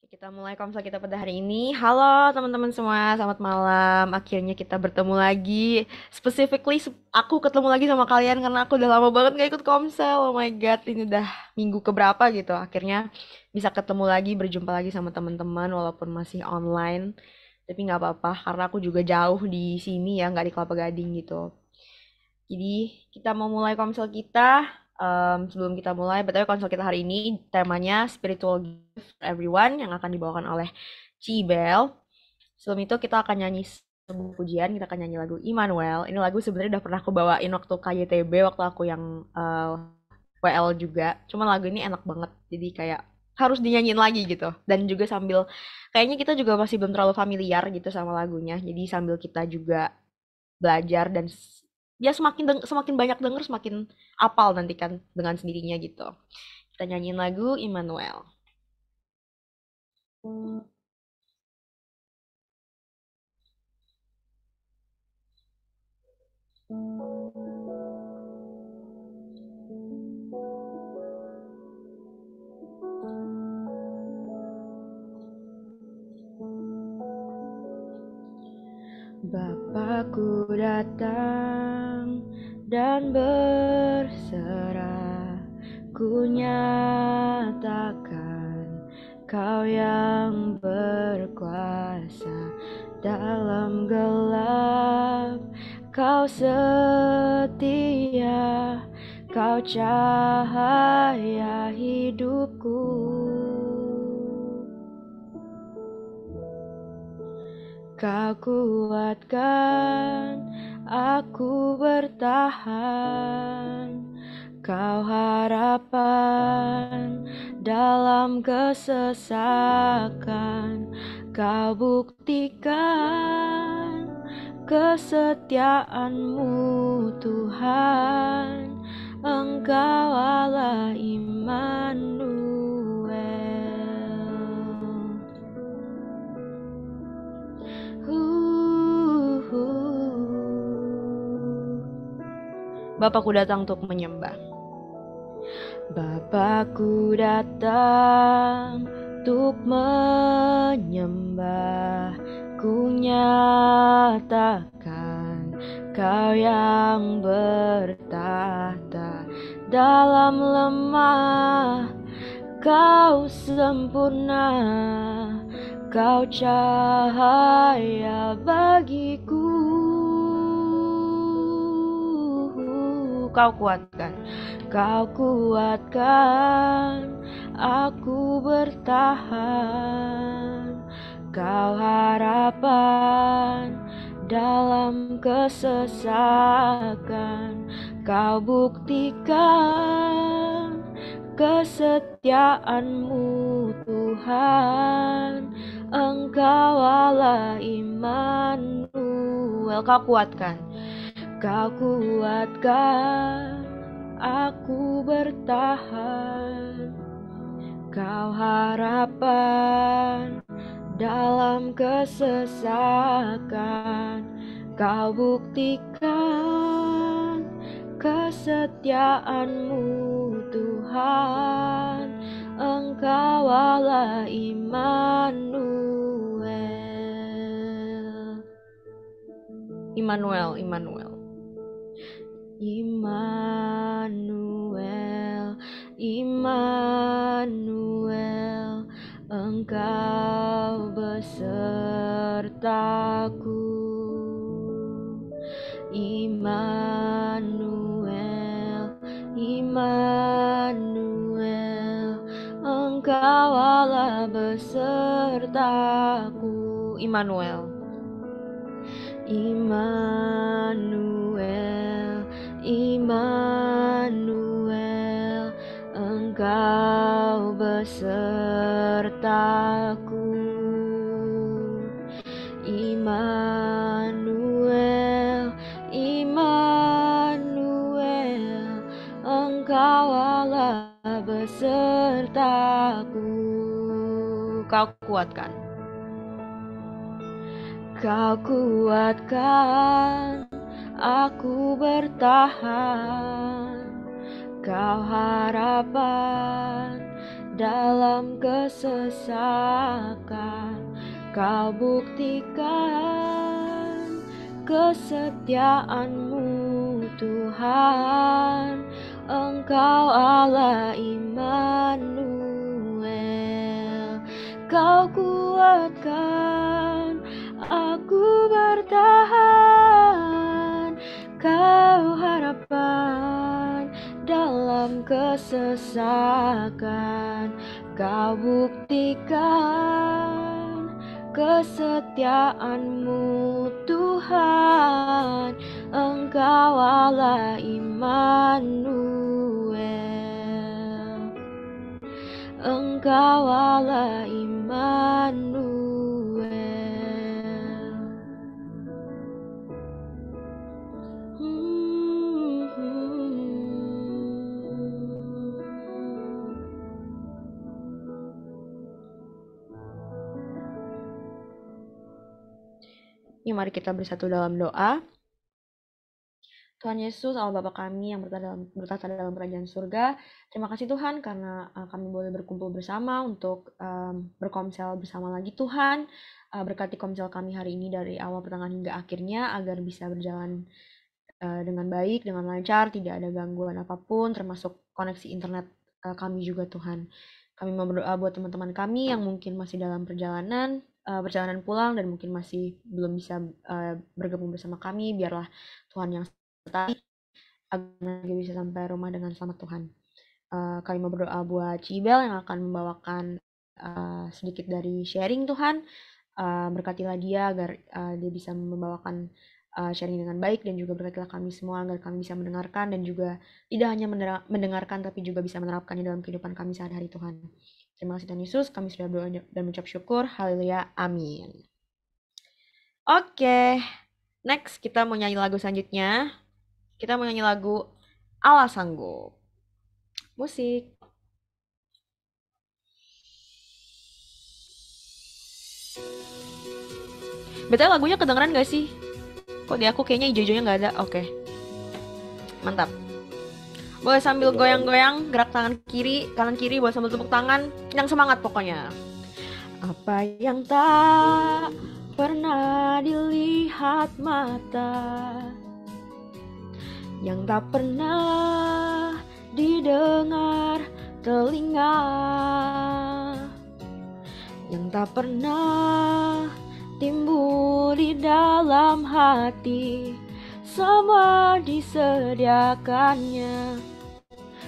Kita mulai komsel kita pada hari ini. Halo teman-teman semua, selamat malam. Akhirnya kita bertemu lagi. Specifically, aku ketemu lagi sama kalian karena aku udah lama banget gak ikut komsel. Oh my god, ini udah minggu keberapa gitu. Akhirnya bisa ketemu lagi, berjumpa lagi sama teman-teman walaupun masih online. Tapi nggak apa-apa, karena aku juga jauh di sini ya, nggak di Kelapa Gading gitu. Jadi kita mau mulai komsel kita. Sebelum kita mulai, btw konsol kita hari ini temanya spiritual gift for everyone yang akan dibawakan oleh Cibel. Sebelum itu kita akan nyanyi sebuah pujian, kita akan nyanyi lagu Immanuel. Ini lagu sebenarnya udah pernah aku bawain waktu KYTB, waktu aku yang WL juga. Cuman lagu ini enak banget, jadi kayak harus dinyanyiin lagi gitu. Dan juga sambil, kayaknya kita juga masih belum terlalu familiar gitu sama lagunya. Jadi sambil kita juga belajar dan ya semakin banyak denger semakin apal nanti kan dengan sendirinya gitu. Kita nyanyiin lagu Immanuel. Bapakku datang dan berserah, ku nyatakan kau yang berkuasa dalam gelap, kau setia, kau cahaya hidupku. Kau kuatkan aku bertahan, kau harapan dalam kesesakan, kau buktikan kesetiaanmu Tuhan, Engkau Allah Immanuel. Bapakku datang untuk menyembah. Bapakku datang untuk menyembah, ku nyatakan kau yang bertahta dalam lemah, kau sempurna, kau cahaya bagiku. Kau kuatkan aku bertahan, kau harapan dalam kesesakan, kau buktikan kesetiaanmu Tuhan, Engkau Allah Immanuel. Kau kuatkan aku bertahan, kau harapan dalam kesesakan, kau buktikan kesetiaanmu Tuhan, Engkau Allah Immanuel. Immanuel, Immanuel. Immanuel, Immanuel, Engkau besertaku. Immanuel, Immanuel, Engkau Allah besertaku. Immanuel, Immanuel, Immanuel, Engkau besertaku. Immanuel, Immanuel, Engkau Allah besertaku. Kau kuatkan aku bertahan, kau harapan dalam kesesakan. Kau buktikan kesetiaan-Mu Tuhan, Engkau Allah Immanuel. Kau kuatkan aku bertahan, Kau harapan dalam kesesakan. Kau buktikan kesetiaan-Mu Tuhan, Engkau Allah Immanuel. Engkau Allah Immanuel. Yuk mari kita bersatu dalam doa. Tuhan Yesus, Allah Bapa kami yang bertata dalam kerajaan surga, terima kasih Tuhan karena kami boleh berkumpul bersama untuk berkomsel bersama lagi Tuhan. Berkati komsel kami hari ini dari awal pertengahan hingga akhirnya agar bisa berjalan dengan baik, dengan lancar, tidak ada gangguan apapun, termasuk koneksi internet kami juga Tuhan. Kami mau berdoa buat teman-teman kami yang mungkin masih dalam perjalanan pulang dan mungkin masih belum bisa bergabung bersama kami. Biarlah Tuhan yang sertai agar bisa sampai rumah dengan selamat Tuhan. Kami mau berdoa buat Cibel yang akan membawakan sedikit dari sharing Tuhan. Berkatilah dia agar dia bisa membawakan sharing dengan baik, dan juga berkatilah kami semua agar kami bisa mendengarkan dan juga tidak hanya mendengarkan tapi juga bisa menerapkannya dalam kehidupan kami sehari-hari Tuhan. Terima kasih Tuhan Yesus, kami sudah berdoa dan mengucap syukur. Haleluya, amin. Oke, next kita mau nyanyi lagu selanjutnya. Kita mau nyanyi lagu Allah Sanggup. Musik. Betul, lagunya kedengeran gak sih? Kok di aku kayaknya hijau-hijaunya gak ada? Oke. Mantap. Boleh sambil goyang-goyang, gerak tangan kiri, kanan kiri, boleh sambil tepuk tangan. Yang semangat pokoknya. Apa yang tak pernah dilihat mata, yang tak pernah didengar telinga, yang tak pernah timbul di dalam hati, semua disediakannya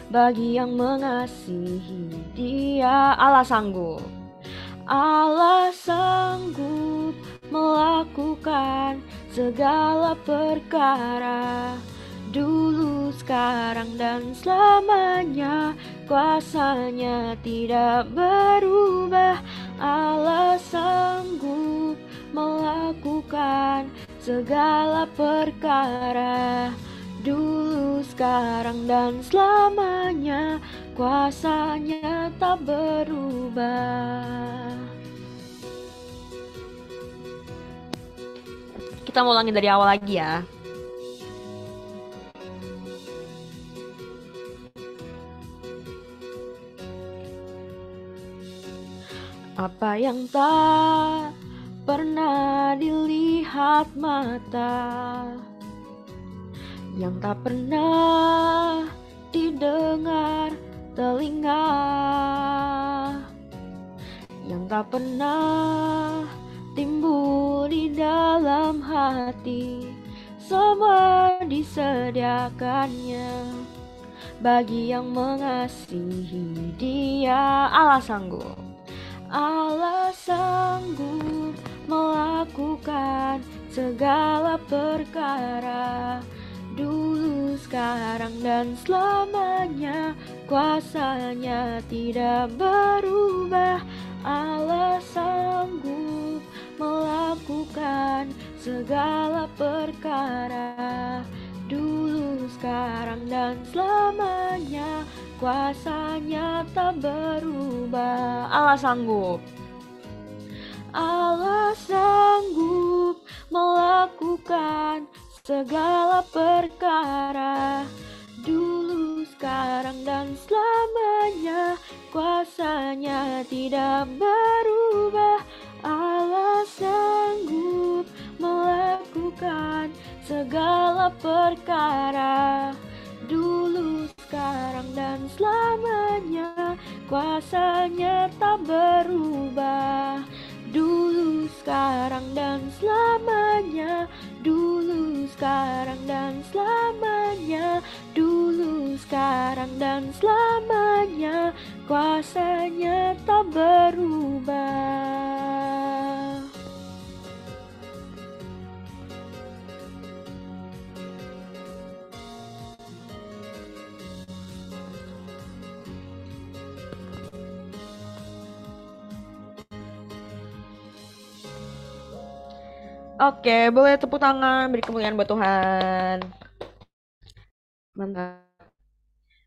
bagi yang mengasihi Dia. Allah sanggup, Allah sanggup melakukan segala perkara, dulu, sekarang, dan selamanya. Kuasanya tidak berubah. Allah sanggup melakukan segala perkara, dulu, sekarang, dan selamanya. Kuasanya tak berubah. Kita mau ulangin dari awal lagi ya. Apa yang tak pernah dilihat mata, yang tak pernah didengar telinga, yang tak pernah timbul di dalam hati, semua disediakannya bagi yang mengasihi Dia. Allah sanggup, Allah sanggup melakukan segala perkara, dulu, sekarang, dan selamanya. Kuasanya tidak berubah. Allah sanggup melakukan segala perkara, dulu, sekarang, dan selamanya. Kuasanya tak berubah. Allah sanggup, Allah sanggup melakukan segala perkara, dulu, sekarang, dan selamanya. kuasanya tidak berubah. Allah sanggup melakukan segala perkara, dulu, sekarang, dan selamanya. Kuasanya tak berubah, dulu, sekarang, dan selamanya. Dulu, sekarang, dan selamanya. Dulu, sekarang, dan selamanya. Kuasanya tak berubah. Oke, boleh tepuk tangan, beri kemuliaan buat Tuhan. Mantap.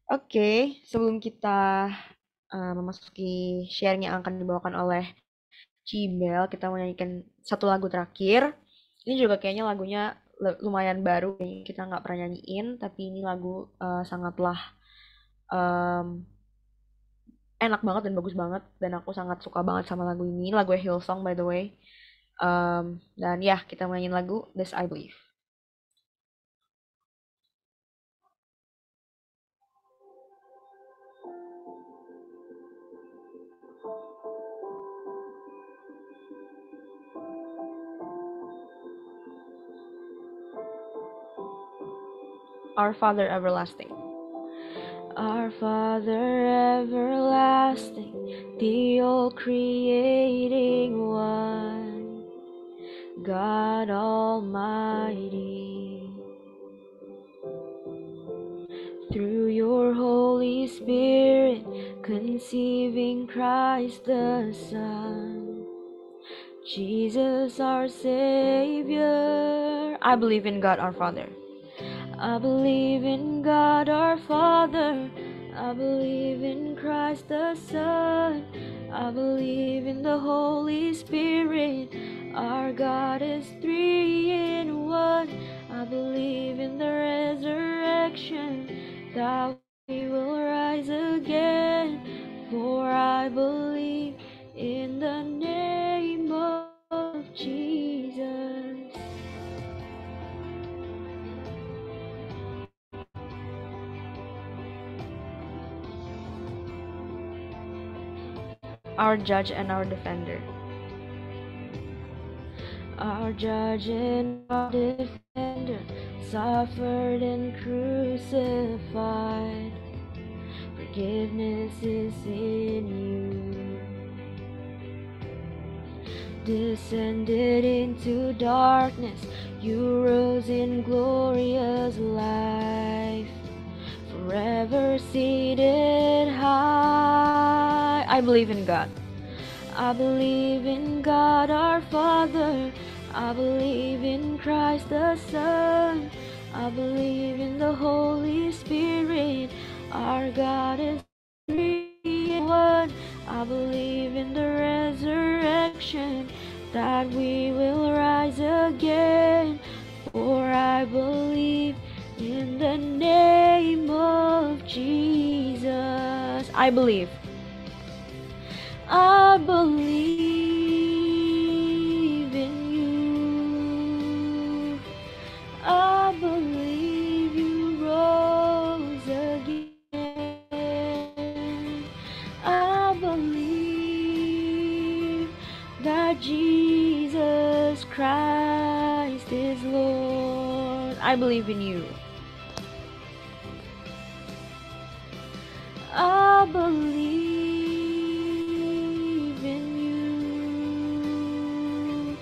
Oke, sebelum kita memasuki sharing yang akan dibawakan oleh Cibel, kita mau nyanyikan satu lagu terakhir. Ini juga kayaknya lagunya lumayan baru, kita nggak pernah nyanyiin, tapi ini lagu sangatlah enak banget dan bagus banget, dan aku sangat suka banget sama lagu ini. Lagunya Hillsong by the way. Dan ya, kita mau nyanyiin lagu This I Believe. Our Father everlasting. Our Father everlasting, the all-creating one, God Almighty. Through your Holy Spirit, conceiving Christ the Son, Jesus our Savior. I believe in God our Father. I believe in God our Father. I believe in Christ the Son. I believe in the Holy Spirit. Our God is 3 in 1. I believe in the resurrection, that we will rise again. For I believe in the name of Jesus. Our judge and our defender. Our judge and our defender, suffered and crucified. Forgiveness is in you. Descended into darkness, you rose in glorious life. Forever seated high. I believe in God. I believe in God our Father. I believe in Christ the Son. I believe in the Holy Spirit. Our God is 3 in 1. I believe in the resurrection, that we will rise again. For I believe in the name of Jesus. I believe. I believe in you. I believe you rose again. I believe that Jesus Christ is Lord. I believe in you. I believe in you.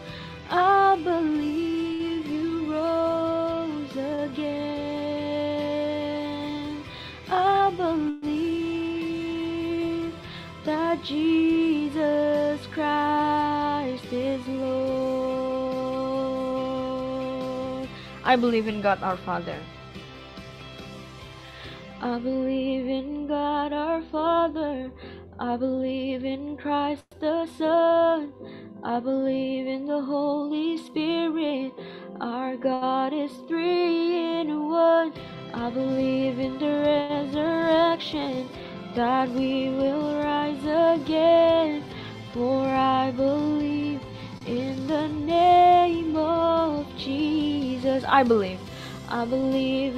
I believe you rose again. I believe that Jesus Christ is Lord. I believe in God our Father. I believe in God our Father. I believe in Christ the Son. I believe in the Holy Spirit. Our God is 3 in 1. I believe in the resurrection, that we will rise again. For I believe in the name of Jesus. I believe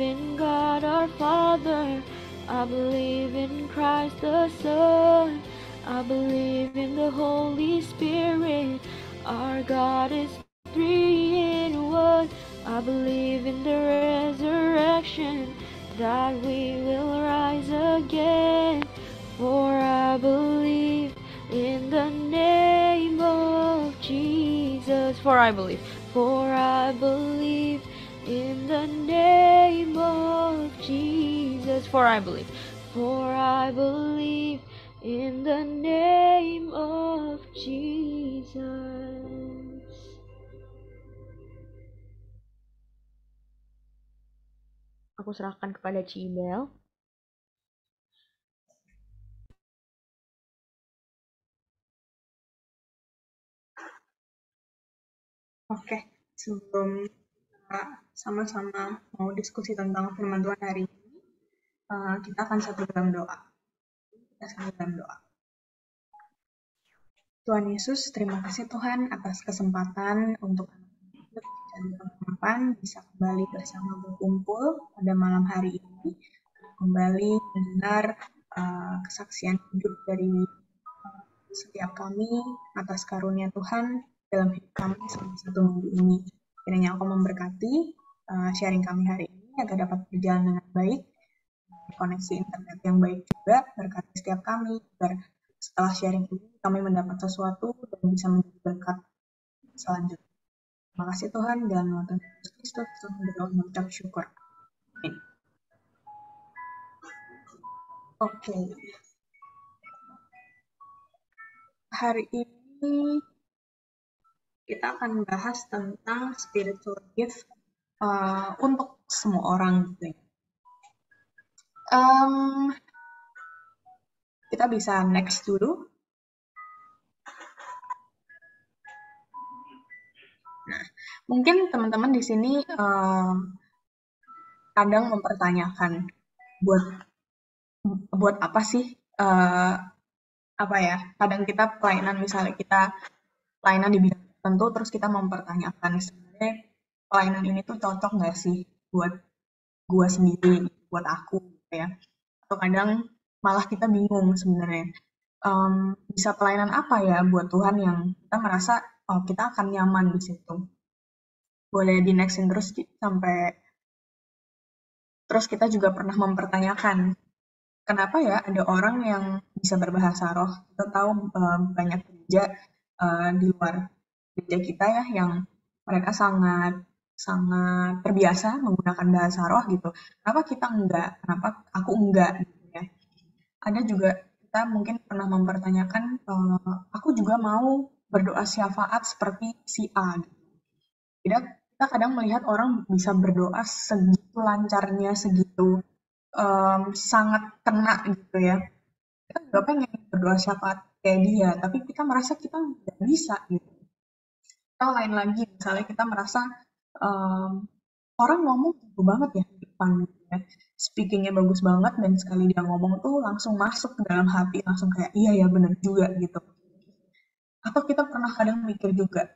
in God our Father. I believe in Christ the Son. I believe in the Holy Spirit. Our God is 3 in 1. I believe in the resurrection, that we will rise again. For I believe in the name of Jesus. For I believe in the name of Jesus. For I believe in the name of Jesus. Aku serahkan kepada Cibel. Oke, sebelum kita sama-sama mau diskusi tentang firman Tuhan hari ini, kita akan satu dalam doa. Tuhan Yesus, terima kasih Tuhan atas kesempatan untuk kapan bisa kembali bersama berkumpul pada malam hari ini, kembali mendengar kesaksian hidup dari setiap kami atas karunia Tuhan dalam hidup kami selama 1 minggu ini. Kiranya Engkau memberkati sharing kami hari ini agar dapat berjalan dengan baik, koneksi internet yang baik juga, berkati setiap kami, agar setelah sharing ini kami mendapat sesuatu dan bisa menjadi berkat selanjutnya. Terima kasih Tuhan, dalam nama Tuhan Yesus Kristus, Tuhan berdoa mengucap syukur. Amin. Oke. Hari ini kita akan bahas tentang spiritual gift untuk semua orang gitu ya. Kita bisa next dulu. Nah, mungkin teman-teman di sini kadang mempertanyakan buat apa sih kadang kita pelayanan, misalnya kita pelayanan di bidang tertentu, terus kita mempertanyakan sebenarnya pelayanan ini tuh cocok nggak sih buat gua sendiri, buat aku gitu ya. Atau kadang malah kita bingung sebenarnya bisa pelayanan apa ya buat Tuhan yang kita merasa kita akan nyaman di situ. Boleh di nextin terus sampai terus kita juga pernah mempertanyakan kenapa ya ada orang yang bisa berbahasa roh. Kita tahu banyak gereja di luar gereja kita ya yang mereka sangat terbiasa menggunakan bahasa roh gitu. Kenapa kita enggak? Kenapa aku enggak gitu ya. Ada juga kita mungkin pernah mempertanyakan aku juga mau berdoa syafaat seperti si A gitu. Kita kadang melihat orang bisa berdoa segitu lancarnya, segitu sangat kena gitu ya. Kita juga pengen berdoa syafaat kayak dia, tapi kita merasa kita nggak bisa gitu. Atau lain lagi, misalnya kita merasa orang ngomong jago banget ya di depan gitu ya. Speakingnya bagus banget dan sekali dia ngomong tuh langsung masuk ke dalam hati, langsung kayak iya ya bener juga gitu. Atau kita pernah kadang mikir juga,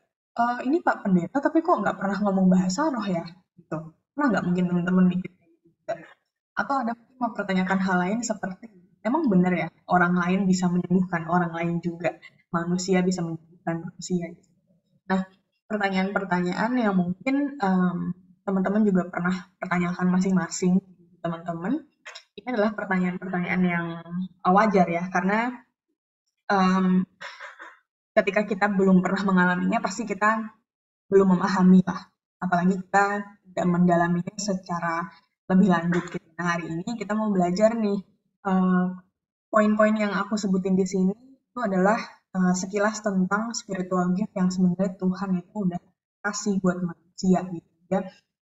ini Pak Pendeta tapi kok nggak pernah ngomong bahasa roh ya gitu. Pernah nggak mungkin teman-teman mikir gitu? Atau ada mungkin mempertanyakan hal lain seperti, emang benar ya orang lain bisa menyembuhkan orang lain juga, manusia bisa menyembuhkan manusia. Nah, pertanyaan-pertanyaan yang mungkin teman-teman juga pernah pertanyakan masing-masing teman-teman. Ini adalah pertanyaan-pertanyaan yang wajar ya, karena ketika kita belum pernah mengalaminya, pasti kita belum memahami lah. Apalagi kita tidak mendalaminya secara lebih lanjut gitu. Nah, hari ini kita mau belajar nih poin-poin yang aku sebutin di sini itu adalah sekilas tentang spiritual gift yang sebenarnya Tuhan itu udah kasih buat manusia gitu ya,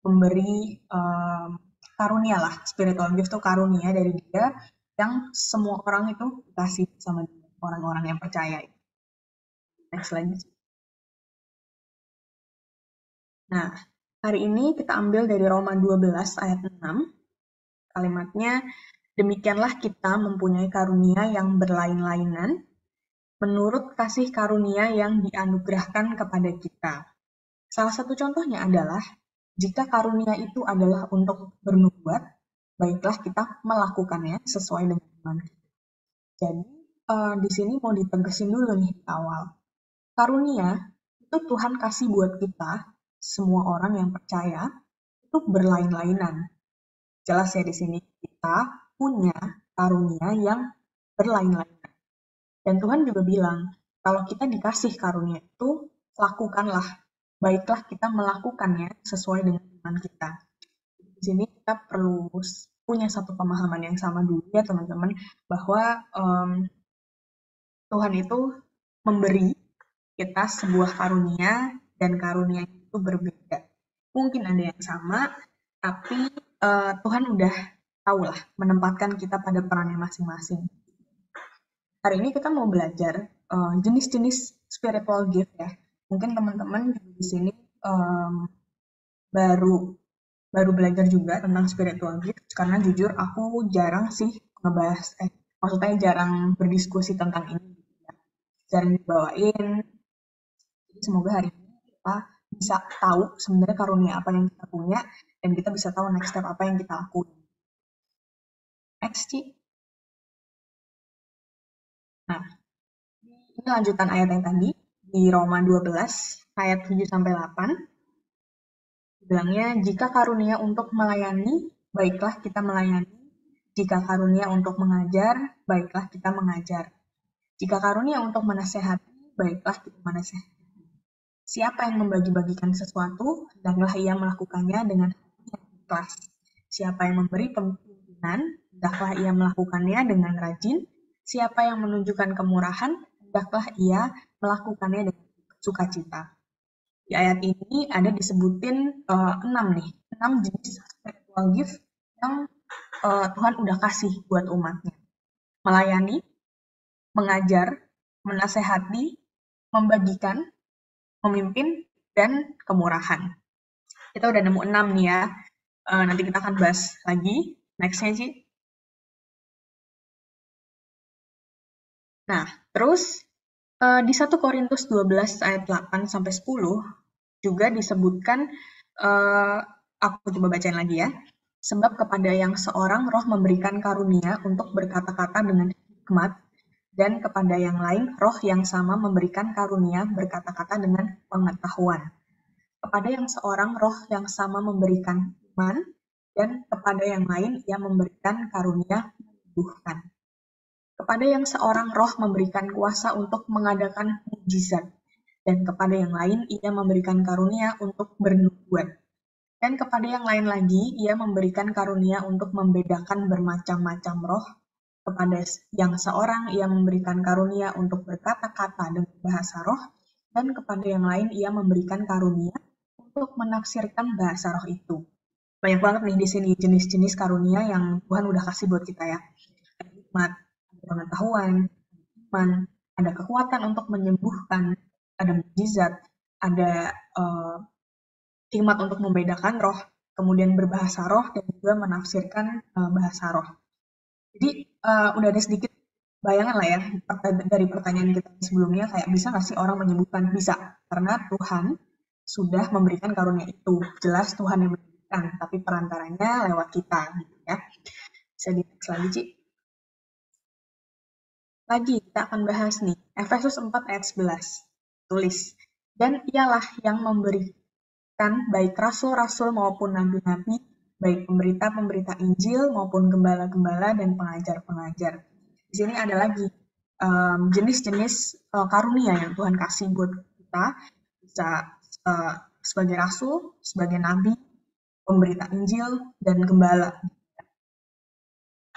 memberi karunia lah. Spiritual gift itu karunia dari Dia yang semua orang itu dikasih sama dia, orang-orang yang percaya. Next lagi. Nah, hari ini kita ambil dari Roma 12 ayat 6. Kalimatnya, Demikianlah kita mempunyai karunia yang berlain-lainan menurut kasih karunia yang dianugerahkan kepada kita. Salah satu contohnya adalah, jika karunia itu adalah untuk bernubuat, baiklah kita melakukannya sesuai dengan iman kita. Jadi, di sini mau ditegesin dulu nih di awal. Karunia itu Tuhan kasih buat kita, semua orang yang percaya, itu berlain-lainan. Jelas ya di sini kita punya karunia yang berlain-lainan. Dan Tuhan juga bilang, kalau kita dikasih karunia itu, lakukanlah. Baiklah kita melakukannya sesuai dengan iman kita. Di sini kita perlu punya satu pemahaman yang sama dulu ya teman-teman, bahwa Tuhan itu memberi kita sebuah karunia, dan karunia itu berbeda. Mungkin ada yang sama, tapi Tuhan udah tahu lah menempatkan kita pada perannya masing-masing. Hari ini kita mau belajar jenis-jenis spiritual gift ya. Mungkin teman-teman di sini baru belajar juga tentang spiritual gift, karena jujur aku jarang sih ngebahas, maksudnya jarang berdiskusi tentang ini, jarang dibawain. Jadi semoga hari ini kita bisa tahu sebenarnya karunia apa yang kita punya, dan kita bisa tahu next step apa yang kita lakuin. Next, Ci. Nah, ini lanjutan ayat yang tadi, di Roma 12, ayat 7-8. Bilangnya, jika karunia untuk melayani, baiklah kita melayani. Jika karunia untuk mengajar, baiklah kita mengajar. Jika karunia untuk menasehati, baiklah kita menasehati. Siapa yang membagi-bagikan sesuatu, hendaklah ia melakukannya dengan hati yang ikhlas. Siapa yang memberi pimpinan, hendaklah ia melakukannya dengan rajin. Siapa yang menunjukkan kemurahan, hendaklah ia melakukannya dengan sukacita. Di ayat ini ada disebutin 6 jenis spiritual gift yang Tuhan udah kasih buat umatnya. Melayani, mengajar, menasehati, membagikan, memimpin, dan kemurahan. Kita udah nemu 6 nih ya. Nanti kita akan bahas lagi. Next-nya, Ci. Nah, terus di 1 Korintus 12 ayat 8-10 juga disebutkan, aku coba bacain lagi ya. Sebab kepada yang seorang roh memberikan karunia untuk berkata-kata dengan hikmat, dan kepada yang lain roh yang sama memberikan karunia berkata-kata dengan pengetahuan. Kepada yang seorang roh yang sama memberikan iman, dan kepada yang lain ia memberikan karunia menyembuhkan. Kepada yang seorang roh memberikan kuasa untuk mengadakan mukjizat, dan kepada yang lain ia memberikan karunia untuk bernubuat. Dan kepada yang lain lagi ia memberikan karunia untuk membedakan bermacam-macam roh. Kepada yang seorang ia memberikan karunia untuk berkata-kata dengan bahasa roh, dan kepada yang lain ia memberikan karunia untuk menafsirkan bahasa roh itu. Banyak banget nih di sini jenis-jenis karunia yang Tuhan udah kasih buat kita ya. Ada hikmat, ada pengetahuan, iman, ada kekuatan untuk menyembuhkan, ada mukjizat, ada hikmat untuk membedakan roh, kemudian berbahasa roh, dan juga menafsirkan bahasa roh. Jadi udah ada sedikit bayangan lah ya dari pertanyaan kita sebelumnya, kayak bisa nggak sih orang menyembuhkan? Bisa, karena Tuhan sudah memberikan karunia itu. Jelas Tuhan yang memberikan, tapi perantaranya lewat kita gitu ya. Bisa di-next lagi, Ci. Lagi kita akan bahas nih, Efesus 4 ayat 11. Tulis, dan ialah yang memberikan baik rasul-rasul maupun nabi-nabi, baik pemberita-pemberita Injil maupun gembala-gembala dan pengajar-pengajar. Di sini ada lagi jenis-jenis karunia yang Tuhan kasih buat kita. Bisa sebagai rasul, sebagai nabi, pemberita Injil, dan gembala.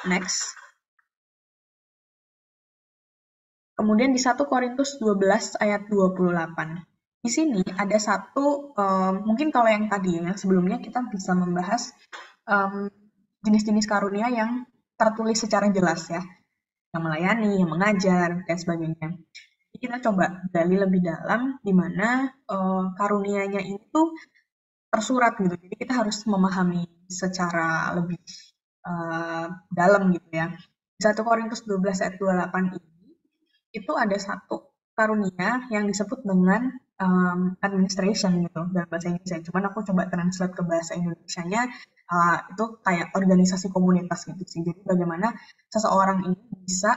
Next. Kemudian di 1 Korintus 12 ayat 28. Di sini ada satu, mungkin kalau yang tadi, yang sebelumnya kita bisa membahas jenis-jenis karunia yang tertulis secara jelas ya. Yang melayani, yang mengajar, dan sebagainya. Jadi kita coba gali lebih dalam di mana karunianya itu tersurat gitu. Jadi kita harus memahami secara lebih dalam gitu ya. 1 Korintus 12 ayat 28 ini, itu ada satu karunia yang disebut dengan administration gitu dalam bahasa Inggris. Cuman aku coba translate ke bahasa Indonesianya, itu kayak organisasi komunitas gitu sih. Jadi bagaimana seseorang ini bisa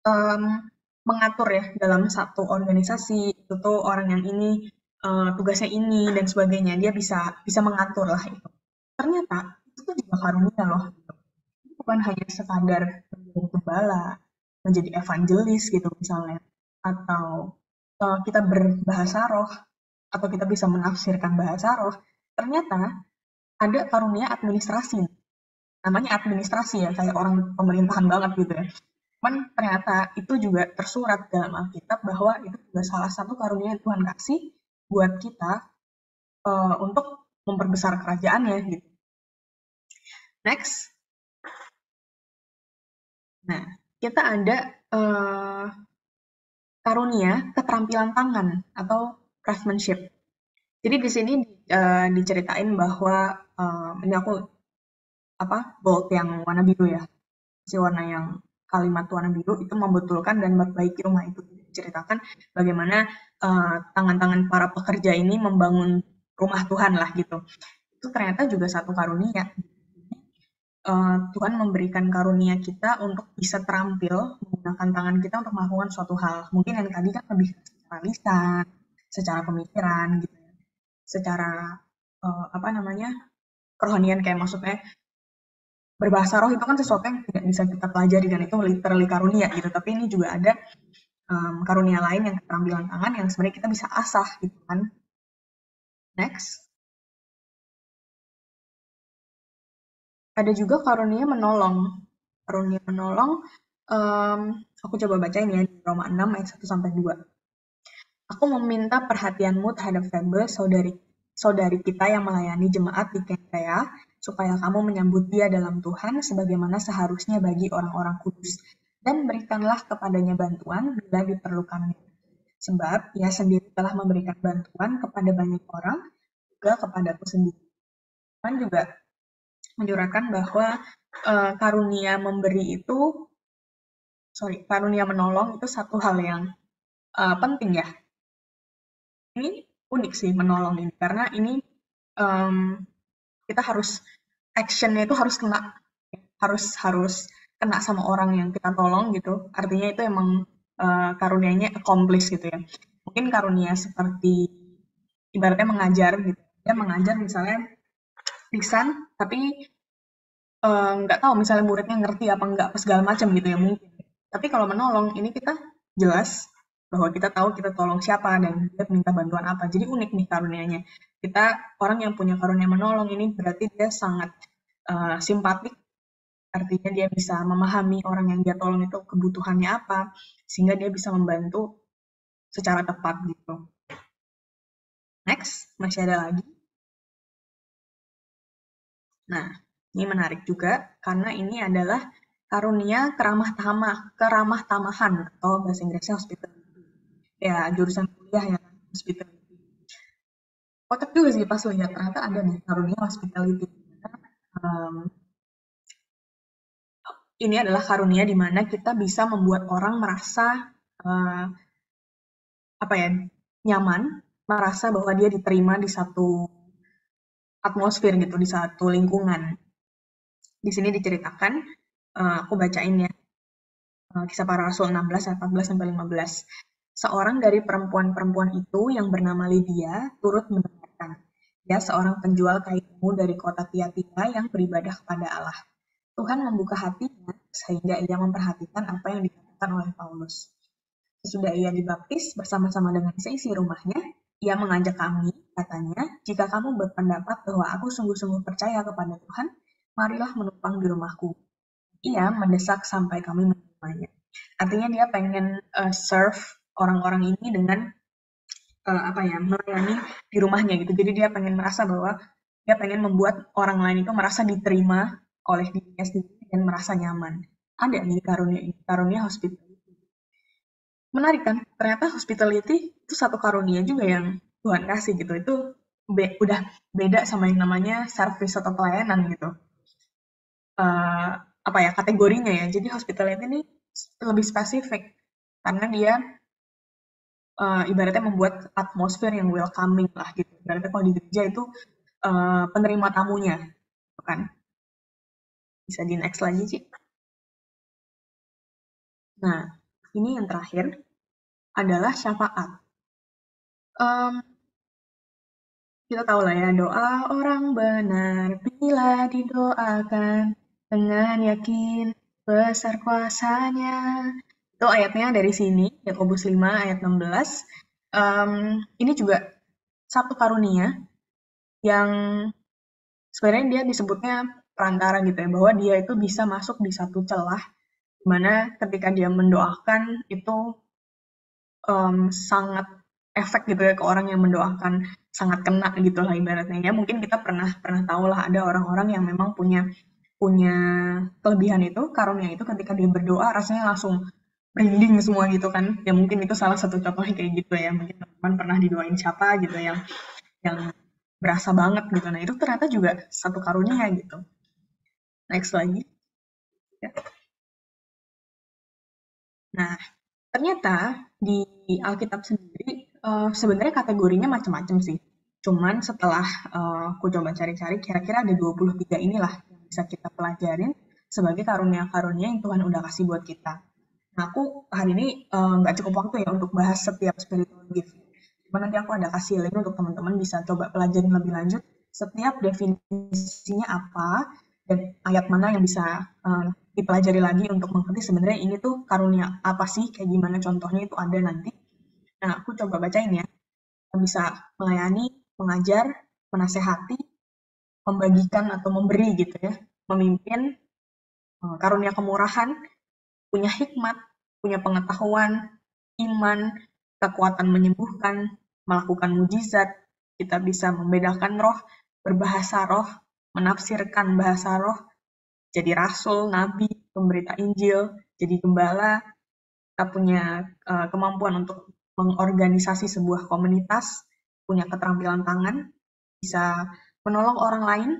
um, mengatur ya dalam satu organisasi, itu tuh orang yang ini tugasnya ini dan sebagainya. Dia bisa bisa mengatur lah itu. Ternyata itu tuh juga karunia loh. Gitu. Bukan hanya sekadar menjadi gembala, menjadi evangelis gitu misalnya, atau kita berbahasa roh, atau kita bisa menafsirkan bahasa roh. Ternyata ada karunia administrasi. Namanya administrasi ya, kayak orang pemerintahan banget gitu ya. Cuman ternyata itu juga tersurat dalam Alkitab bahwa itu juga salah satu karunia yang Tuhan kasih buat kita untuk memperbesar kerajaannya gitu. Next. Nah, kita ada karunia keterampilan tangan atau craftsmanship. Jadi di sini diceritain bahwa ini aku bold yang warna biru ya, si warna yang kalimat warna biru itu membetulkan dan memperbaiki rumah itu. Diceritakan bagaimana tangan-tangan para pekerja ini membangun rumah Tuhan lah gitu. Itu ternyata juga satu karunia. Tuhan memberikan karunia kita untuk bisa terampil menggunakan tangan kita untuk melakukan suatu hal. Mungkin yang tadi kan lebih secara lisan, secara pemikiran gitu ya. Secara kerohanian, kayak maksudnya berbahasa roh itu kan sesuatu yang tidak bisa kita pelajari dan itu literally karunia gitu. Tapi ini juga ada karunia lain yang keterampilan tangan yang sebenarnya kita bisa asah gitu kan. Next. Ada juga karunia menolong. Karunia menolong, aku coba bacain ya di Roma 6 ayat 1 sampai 2. Aku meminta perhatianmu terhadap Febe, saudari kita yang melayani jemaat di Kenkrea, supaya kamu menyambut dia dalam Tuhan sebagaimana seharusnya bagi orang-orang kudus, dan berikanlah kepadanya bantuan bila diperlukannya. Sebab ia sendiri telah memberikan bantuan kepada banyak orang, juga kepadaku sendiri. Tuhan juga menyuarakan bahwa karunia menolong itu satu hal yang penting ya. Ini unik sih menolong ini, karena ini kita harus action-nya itu harus kena sama orang yang kita tolong gitu. Artinya itu emang karunianya accomplish gitu ya. Mungkin karunia seperti ibaratnya mengajar gitu. Dia mengajar misalnya lisan, tapi nggak tahu misalnya muridnya ngerti apa enggak apa segala macam gitu ya mungkin. Tapi kalau menolong ini kita jelas bahwa kita tahu kita tolong siapa dan dia minta bantuan apa. Jadi unik nih karunianya. Kita orang yang punya karunia menolong ini berarti dia sangat simpatik. Artinya dia bisa memahami orang yang dia tolong itu kebutuhannya apa sehingga dia bisa membantu secara tepat gitu. Next, masih ada lagi. Nah, ini menarik juga karena ini adalah karunia keramah tamahan atau bahasa Inggrisnya hospitality. Ya, jurusan kuliah ya, hospitality. Kocak juga sih pas lihat ternyata ada nih karunia hospitality. Ini adalah karunia di mana kita bisa membuat orang merasa nyaman, merasa bahwa dia diterima di satu atmosfer gitu, di satu lingkungan. Di sini diceritakan, aku bacain ya, Kisah Para Rasul 16 ayat 14 sampai 15. Seorang dari perempuan-perempuan itu yang bernama Lydia turut mendengarkan. Dia seorang penjual kain ungu dari kota Tiatira yang beribadah kepada Allah. Tuhan membuka hatinya sehingga ia memperhatikan apa yang dikatakan oleh Paulus. Sesudah ia dibaptis bersama-sama dengan seisi rumahnya, ia mengajak kami, katanya, jika kamu berpendapat bahwa aku sungguh-sungguh percaya kepada Tuhan, marilah menumpang di rumahku. Ia mendesak sampai kami menerimanya. Artinya dia pengen serve orang-orang ini dengan melayani di rumahnya gitu. Jadi dia pengen merasa bahwa dia pengen membuat orang lain itu merasa diterima oleh dirinya sendiri dan merasa nyaman. Ada nih karunia hospitality. Menarik kan? Ternyata hospitality itu satu karunia juga yang Tuhan kasih gitu. Itu udah beda sama yang namanya service atau pelayanan gitu. uh, kategorinya ya. Jadi hospitality ini lebih spesifik karena dia ibaratnya membuat atmosfer yang welcoming lah gitu. Ibaratnya kalau di gereja itu penerima tamunya, gitu kan. Bisa di next lagi sih. Nah, ini yang terakhir adalah syafaat. Kita tahu lah ya, doa orang benar bila didoakan dengan yakin besar kuasanya. Itu ayatnya dari sini, Yakobus 5 ayat 16. Ini juga satu karunia yang sebenarnya dia disebutnya perantara gitu ya, bahwa dia itu bisa masuk di satu celah, dimana ketika dia mendoakan itu sangat efek gitu ya ke orang yang mendoakan, sangat kena gitu lah ibaratnya ya. Mungkin kita pernah tahu lah ada orang-orang yang memang punya punya kelebihan itu, karunia itu ketika dia berdoa rasanya langsung merinding semua gitu kan. Ya mungkin itu salah satu contohnya kayak gitu ya. Mungkin teman-teman pernah didoain siapa gitu yang berasa banget gitu. Nah, itu ternyata juga satu karunia gitu. Next lagi. Ya. Nah, ternyata di Alkitab sendiri sebenarnya kategorinya macam-macam sih. Cuman setelah aku coba cari-cari, kira-kira ada 23 inilah yang bisa kita pelajarin sebagai karunia-karunia yang Tuhan udah kasih buat kita. Nah, aku hari ini nggak cukup waktu ya untuk bahas setiap spiritual gift. Cuma nanti aku ada kasih link untuk teman-teman bisa coba pelajarin lebih lanjut setiap definisinya apa dan ayat mana yang bisa dipelajari lagi untuk mengerti sebenarnya ini tuh karunia apa sih, kayak gimana contohnya itu ada nanti. Nah, aku coba bacain ya. Bisa melayani, mengajar, menasehati, membagikan atau memberi gitu ya, memimpin, karunia kemurahan, punya hikmat, punya pengetahuan, iman, kekuatan menyembuhkan, melakukan mujizat, kita bisa membedakan roh, berbahasa roh, menafsirkan bahasa roh, jadi rasul, nabi, pemberita Injil, jadi gembala, kita punya kemampuan untuk mengorganisasi sebuah komunitas, punya keterampilan tangan, bisa menolong orang lain,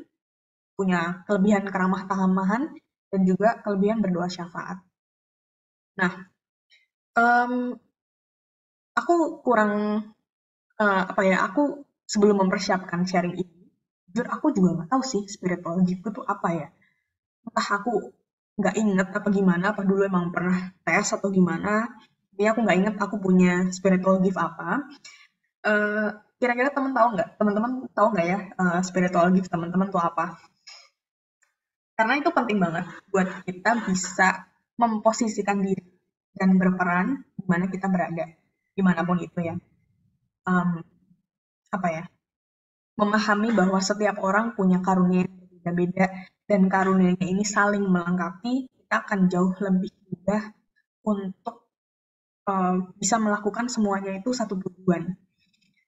punya kelebihan keramah tamahan, dan juga kelebihan berdoa syafaat. Nah, aku kurang aku sebelum mempersiapkan sharing ini, jujur aku juga nggak tahu sih spiritual gift itu apa ya. Entah aku nggak inget apa gimana, apa dulu emang pernah tes atau gimana. Tapi aku nggak inget aku punya spiritual gift apa. Kira-kira teman-teman tahu nggak ya spiritual gift teman-teman tuh apa? Karena itu penting banget buat kita bisa memposisikan diri dan berperan di mana kita berada, dimanapun itu ya. Memahami bahwa setiap orang punya karunia yang berbeda-beda dan karunianya ini saling melengkapi, kita akan jauh lebih mudah untuk bisa melakukan semuanya itu satu tujuan.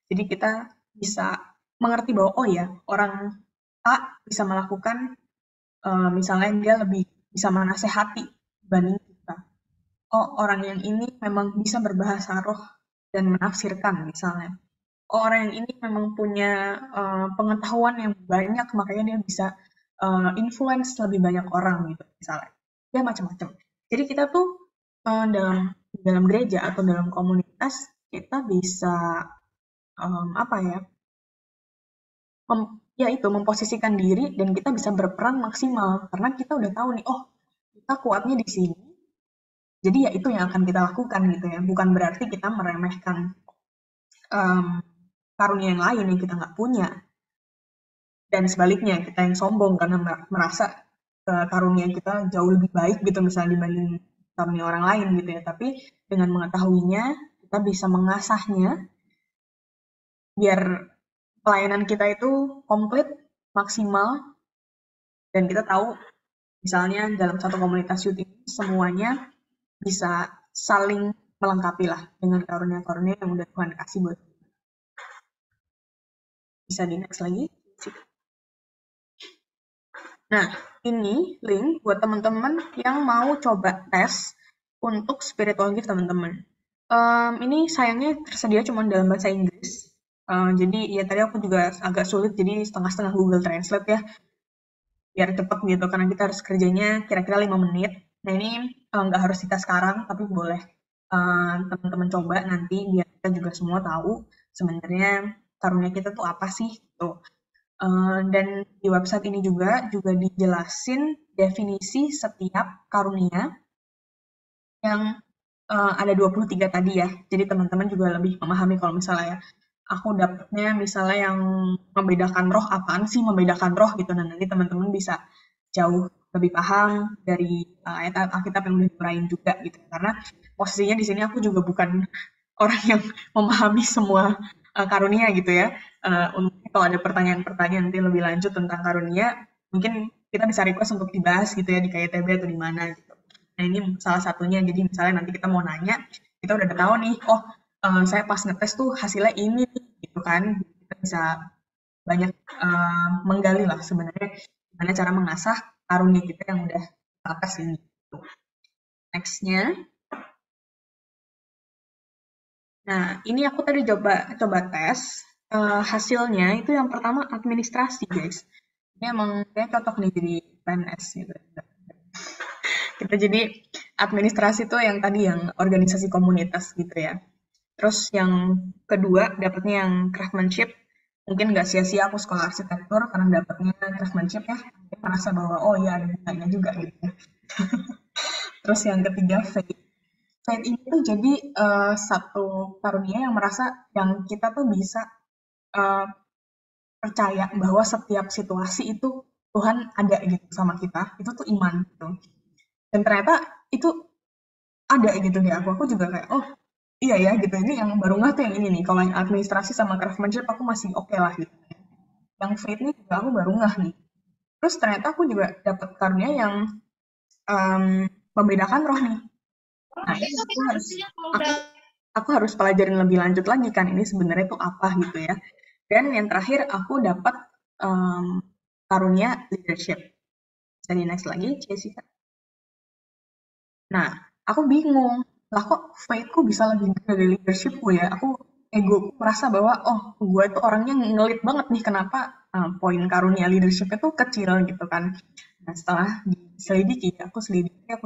Jadi kita bisa mengerti bahwa oh ya, orang A bisa melakukan misalnya dia lebih bisa menasehati dibanding kita. Oh, orang yang ini memang bisa berbahasa roh dan menafsirkan misalnya. Oh, orang yang ini memang punya pengetahuan yang banyak, makanya dia bisa influence lebih banyak orang gitu misalnya. Ya macam-macam. Jadi kita tuh dalam gereja atau dalam komunitas kita bisa memposisikan diri dan kita bisa berperan maksimal karena kita udah tahu nih, oh kita kuatnya di sini. Jadi ya itu yang akan kita lakukan gitu ya. Bukan berarti kita meremehkan karunia yang lain yang kita nggak punya. Dan sebaliknya, kita yang sombong karena merasa karunia kita jauh lebih baik gitu misalnya dibanding karunia orang lain gitu ya. Tapi dengan mengetahuinya, kita bisa mengasahnya biar pelayanan kita itu komplit, maksimal, dan kita tahu misalnya dalam satu komunitas youth ini semuanya bisa saling melengkapi lah dengan karunia-karunia yang udah Tuhan kasih buat kita. Bisa di next lagi. Nah, ini link buat teman-teman yang mau coba tes untuk spiritual gift teman-teman. Ini sayangnya tersedia cuma dalam bahasa Inggris. Jadi ya tadi aku juga agak sulit, jadi setengah-setengah Google Translate ya. biar cepet gitu, karena kita harus kerjanya kira-kira 5 menit. Nah ini nggak harus kita sekarang, tapi boleh teman-teman coba nanti biar kita juga semua tahu sebenarnya karunia kita tuh apa sih gitu. Dan di website ini juga dijelasin definisi setiap karunia yang ada 23 tadi ya. Jadi teman-teman juga lebih memahami kalau misalnya ya, aku dapetnya misalnya yang membedakan roh, apaan sih membedakan roh gitu. Nah, nanti teman-teman bisa jauh lebih paham dari ayat Alkitab yang udah diurain juga gitu. Karena posisinya di sini aku juga bukan orang yang memahami semua karunia gitu ya. Kalau ada pertanyaan-pertanyaan nanti lebih lanjut tentang karunia, mungkin kita bisa request untuk dibahas gitu ya di KYTB atau di mana gitu. Nah ini salah satunya, jadi misalnya nanti kita mau nanya, kita udah tahu nih, oh saya pas ngetes tuh hasilnya ini gitu kan, kita bisa banyak menggali lah sebenarnya gimana cara mengasah karunia kita yang udah kita tes ini. Next-nya. Nah, ini aku tadi coba tes, hasilnya itu yang pertama administrasi guys. Ini emang saya cocok nih jadi PNS gitu. Kita jadi administrasi tuh yang tadi yang organisasi komunitas gitu ya. Terus yang kedua dapatnya yang craftsmanship. Mungkin nggak sia-sia aku sekolah arsitektur karena dapatnya craftsmanship ya. Dia merasa bahwa oh iya ada gunanya juga gitu ya. Terus yang ketiga faith. Faith ini tuh jadi satu karunia yang merasa yang kita tuh bisa percaya bahwa setiap situasi itu Tuhan ada gitu sama kita. Itu tuh iman gitu. Dan ternyata itu ada gitu di aku. Aku juga kayak, oh iya ya gitu. Ini yang baru nggak tuh yang ini nih. Kalau yang administrasi sama craftsmanship aku masih oke lah gitu. Yang faith ini juga aku baru nggak nih. Terus ternyata aku juga dapat karunia yang membedakan roh nih. Nah, aku harus pelajarin lebih lanjut lagi kan ini sebenarnya itu apa gitu ya. Dan yang terakhir aku dapat karunia leadership. Bisa di next lagi, Jessica. Nah, aku bingung. Lah kok faith-ku bisa lebih dari leadership-ku ya? Aku ego merasa bahwa oh, gue itu orangnya ngelit banget nih kenapa poin karunia leadership itu kecil gitu kan. Nah, setelah diselidiki, aku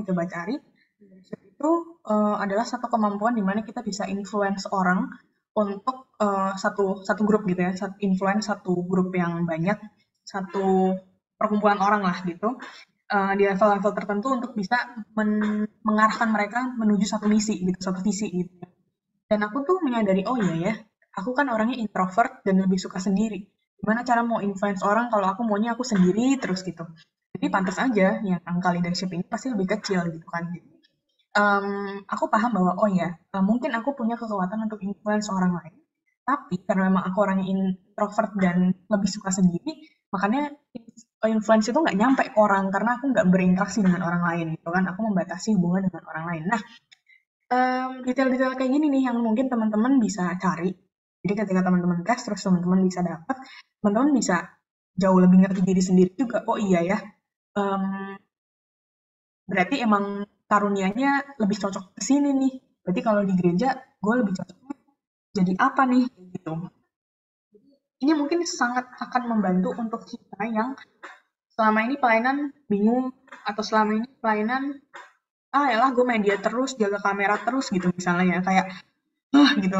coba cari leadership itu adalah satu kemampuan di mana kita bisa influence orang untuk satu grup gitu ya, influence satu grup yang banyak, satu perkumpulan orang lah gitu. Di level-level tertentu untuk bisa mengarahkan mereka menuju satu misi gitu, satu visi gitu. Dan aku tuh menyadari, oh iya ya, aku kan orangnya introvert dan lebih suka sendiri. Gimana cara mau influence orang kalau aku maunya aku sendiri terus gitu. Jadi pantas aja yang angka leadership ini pasti lebih kecil gitu kan. Aku paham bahwa oh ya, mungkin aku punya kekuatan untuk influence orang lain. Tapi karena memang aku orangnya introvert dan lebih suka sendiri, makanya influence itu nggak nyampe ke orang karena aku nggak berinteraksi dengan orang lain gitu kan. Aku membatasi hubungan dengan orang lain. Nah, detail-detail kayak gini nih yang mungkin teman-teman bisa cari. Jadi ketika teman-teman tes terus teman-teman bisa dapat, teman-teman bisa jauh lebih ngerti diri sendiri juga. Oh iya ya, berarti emang karunianya lebih cocok ke sini nih. Berarti kalau di gereja gue lebih cocoknya jadi apa nih gitu. Ini mungkin sangat akan membantu untuk kita yang selama ini pelayanan bingung atau selama ini pelayanan yalah gue media terus, jaga kamera terus gitu misalnya ya kayak gitu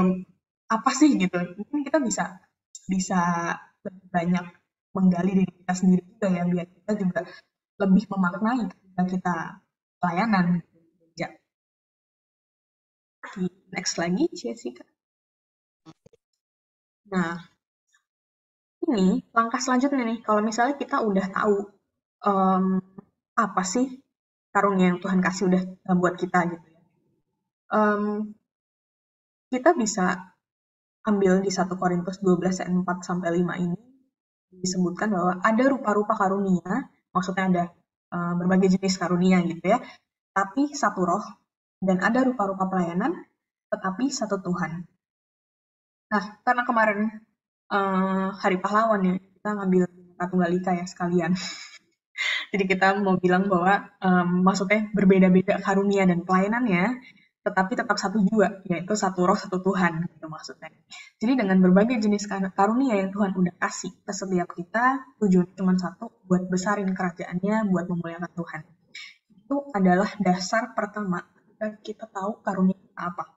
apa sih gitu. Mungkin kita bisa lebih banyak menggali diri kita sendiri juga ya biar kita juga lebih memaknai ketika kita pelayanan. Ya. Next lagi, Jessica. Nah, ini langkah selanjutnya nih. Kalau misalnya kita udah tahu apa sih karunia yang Tuhan kasih udah buat kita gitu ya. Kita bisa ambil di 1 Korintus 12 ayat 4 sampai 5 ini disebutkan bahwa ada rupa-rupa karunia, maksudnya ada berbagai jenis karunia gitu ya. Tapi satu roh dan ada rupa-rupa pelayanan, tetapi satu Tuhan. Nah, karena kemarin Hari Pahlawan ya, kita ngambil Tunggal Ika ya sekalian. Jadi kita mau bilang bahwa maksudnya berbeda-beda karunia dan pelayanannya, tetapi tetap satu jua, yaitu satu roh, satu Tuhan, gitu maksudnya. Jadi dengan berbagai jenis karunia yang Tuhan udah kasih ke setiap kita, tujuan cuma satu, buat besarin kerajaannya, buat memuliakan Tuhan. Itu adalah dasar pertama ketika kita tahu karunia kita apa.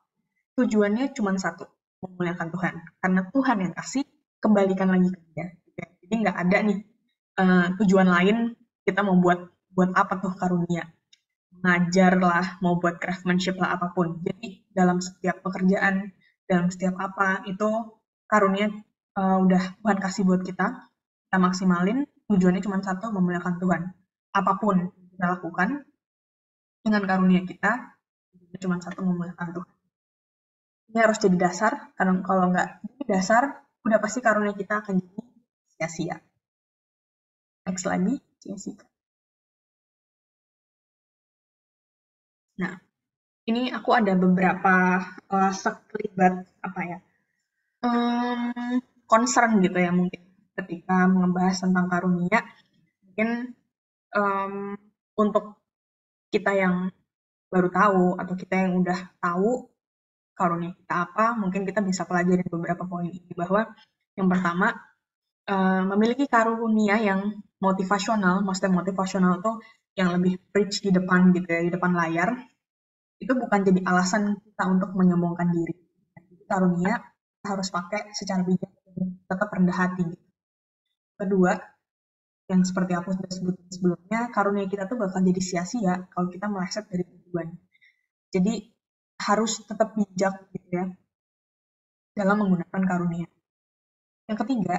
Tujuannya cuma satu, memuliakan Tuhan. Karena Tuhan yang kasih, kembalikan lagi ke Dia. Jadi nggak ada nih tujuan lain kita mau buat apa tuh karunia. Ngajar lah, mau buat craftsmanship lah, apapun. Jadi dalam setiap pekerjaan, dalam setiap apa, itu karunia udah Tuhan kasih buat kita maksimalin, tujuannya cuma satu, memuliakan Tuhan. Apapun kita lakukan, dengan karunia kita, tujuannya cuma satu, memuliakan Tuhan. Ini harus jadi dasar, karena kalau nggak jadi dasar, udah pasti karunia kita akan jadi sia-sia. Next lagi, sia-sia. Nah, ini aku ada beberapa sekelibat apa ya concern gitu ya mungkin ketika membahas tentang karunia. Mungkin untuk kita yang baru tahu atau kita yang udah tahu karunia kita apa, mungkin kita bisa pelajari beberapa poin ini, bahwa yang pertama, memiliki karunia yang motivasional. Maksudnya motivasional tuh yang lebih preach di depan gitu ya, di depan layar, itu bukan jadi alasan kita untuk menyombongkan diri. Karunia kita harus pakai secara bijak, tetap rendah hati. Kedua, yang seperti aku sudah sebutkan sebelumnya, karunia kita tuh bakal jadi sia-sia kalau kita meleset dari tujuan. Jadi harus tetap bijak gitu ya dalam menggunakan karunia. Yang ketiga,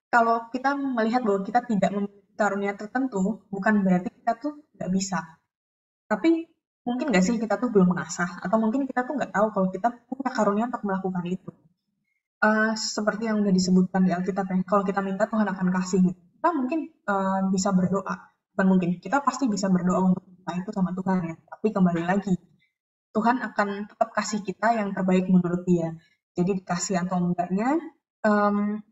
kalau kita melihat bahwa kita tidak memiliki karunia tertentu, bukan berarti kita tuh nggak bisa. Tapi mungkin nggak sih kita tuh belum mengasah, atau mungkin kita tuh nggak tahu kalau kita punya karunia untuk melakukan itu. Seperti yang udah disebutkan di Alkitab ya, kalau kita minta Tuhan akan kasih. Kita mungkin bisa berdoa, bukan mungkin, kita pasti bisa berdoa untuk minta itu sama Tuhan ya. Tapi kembali lagi, Tuhan akan tetap kasih kita yang terbaik menurut Dia. Jadi dikasih atau enggaknya,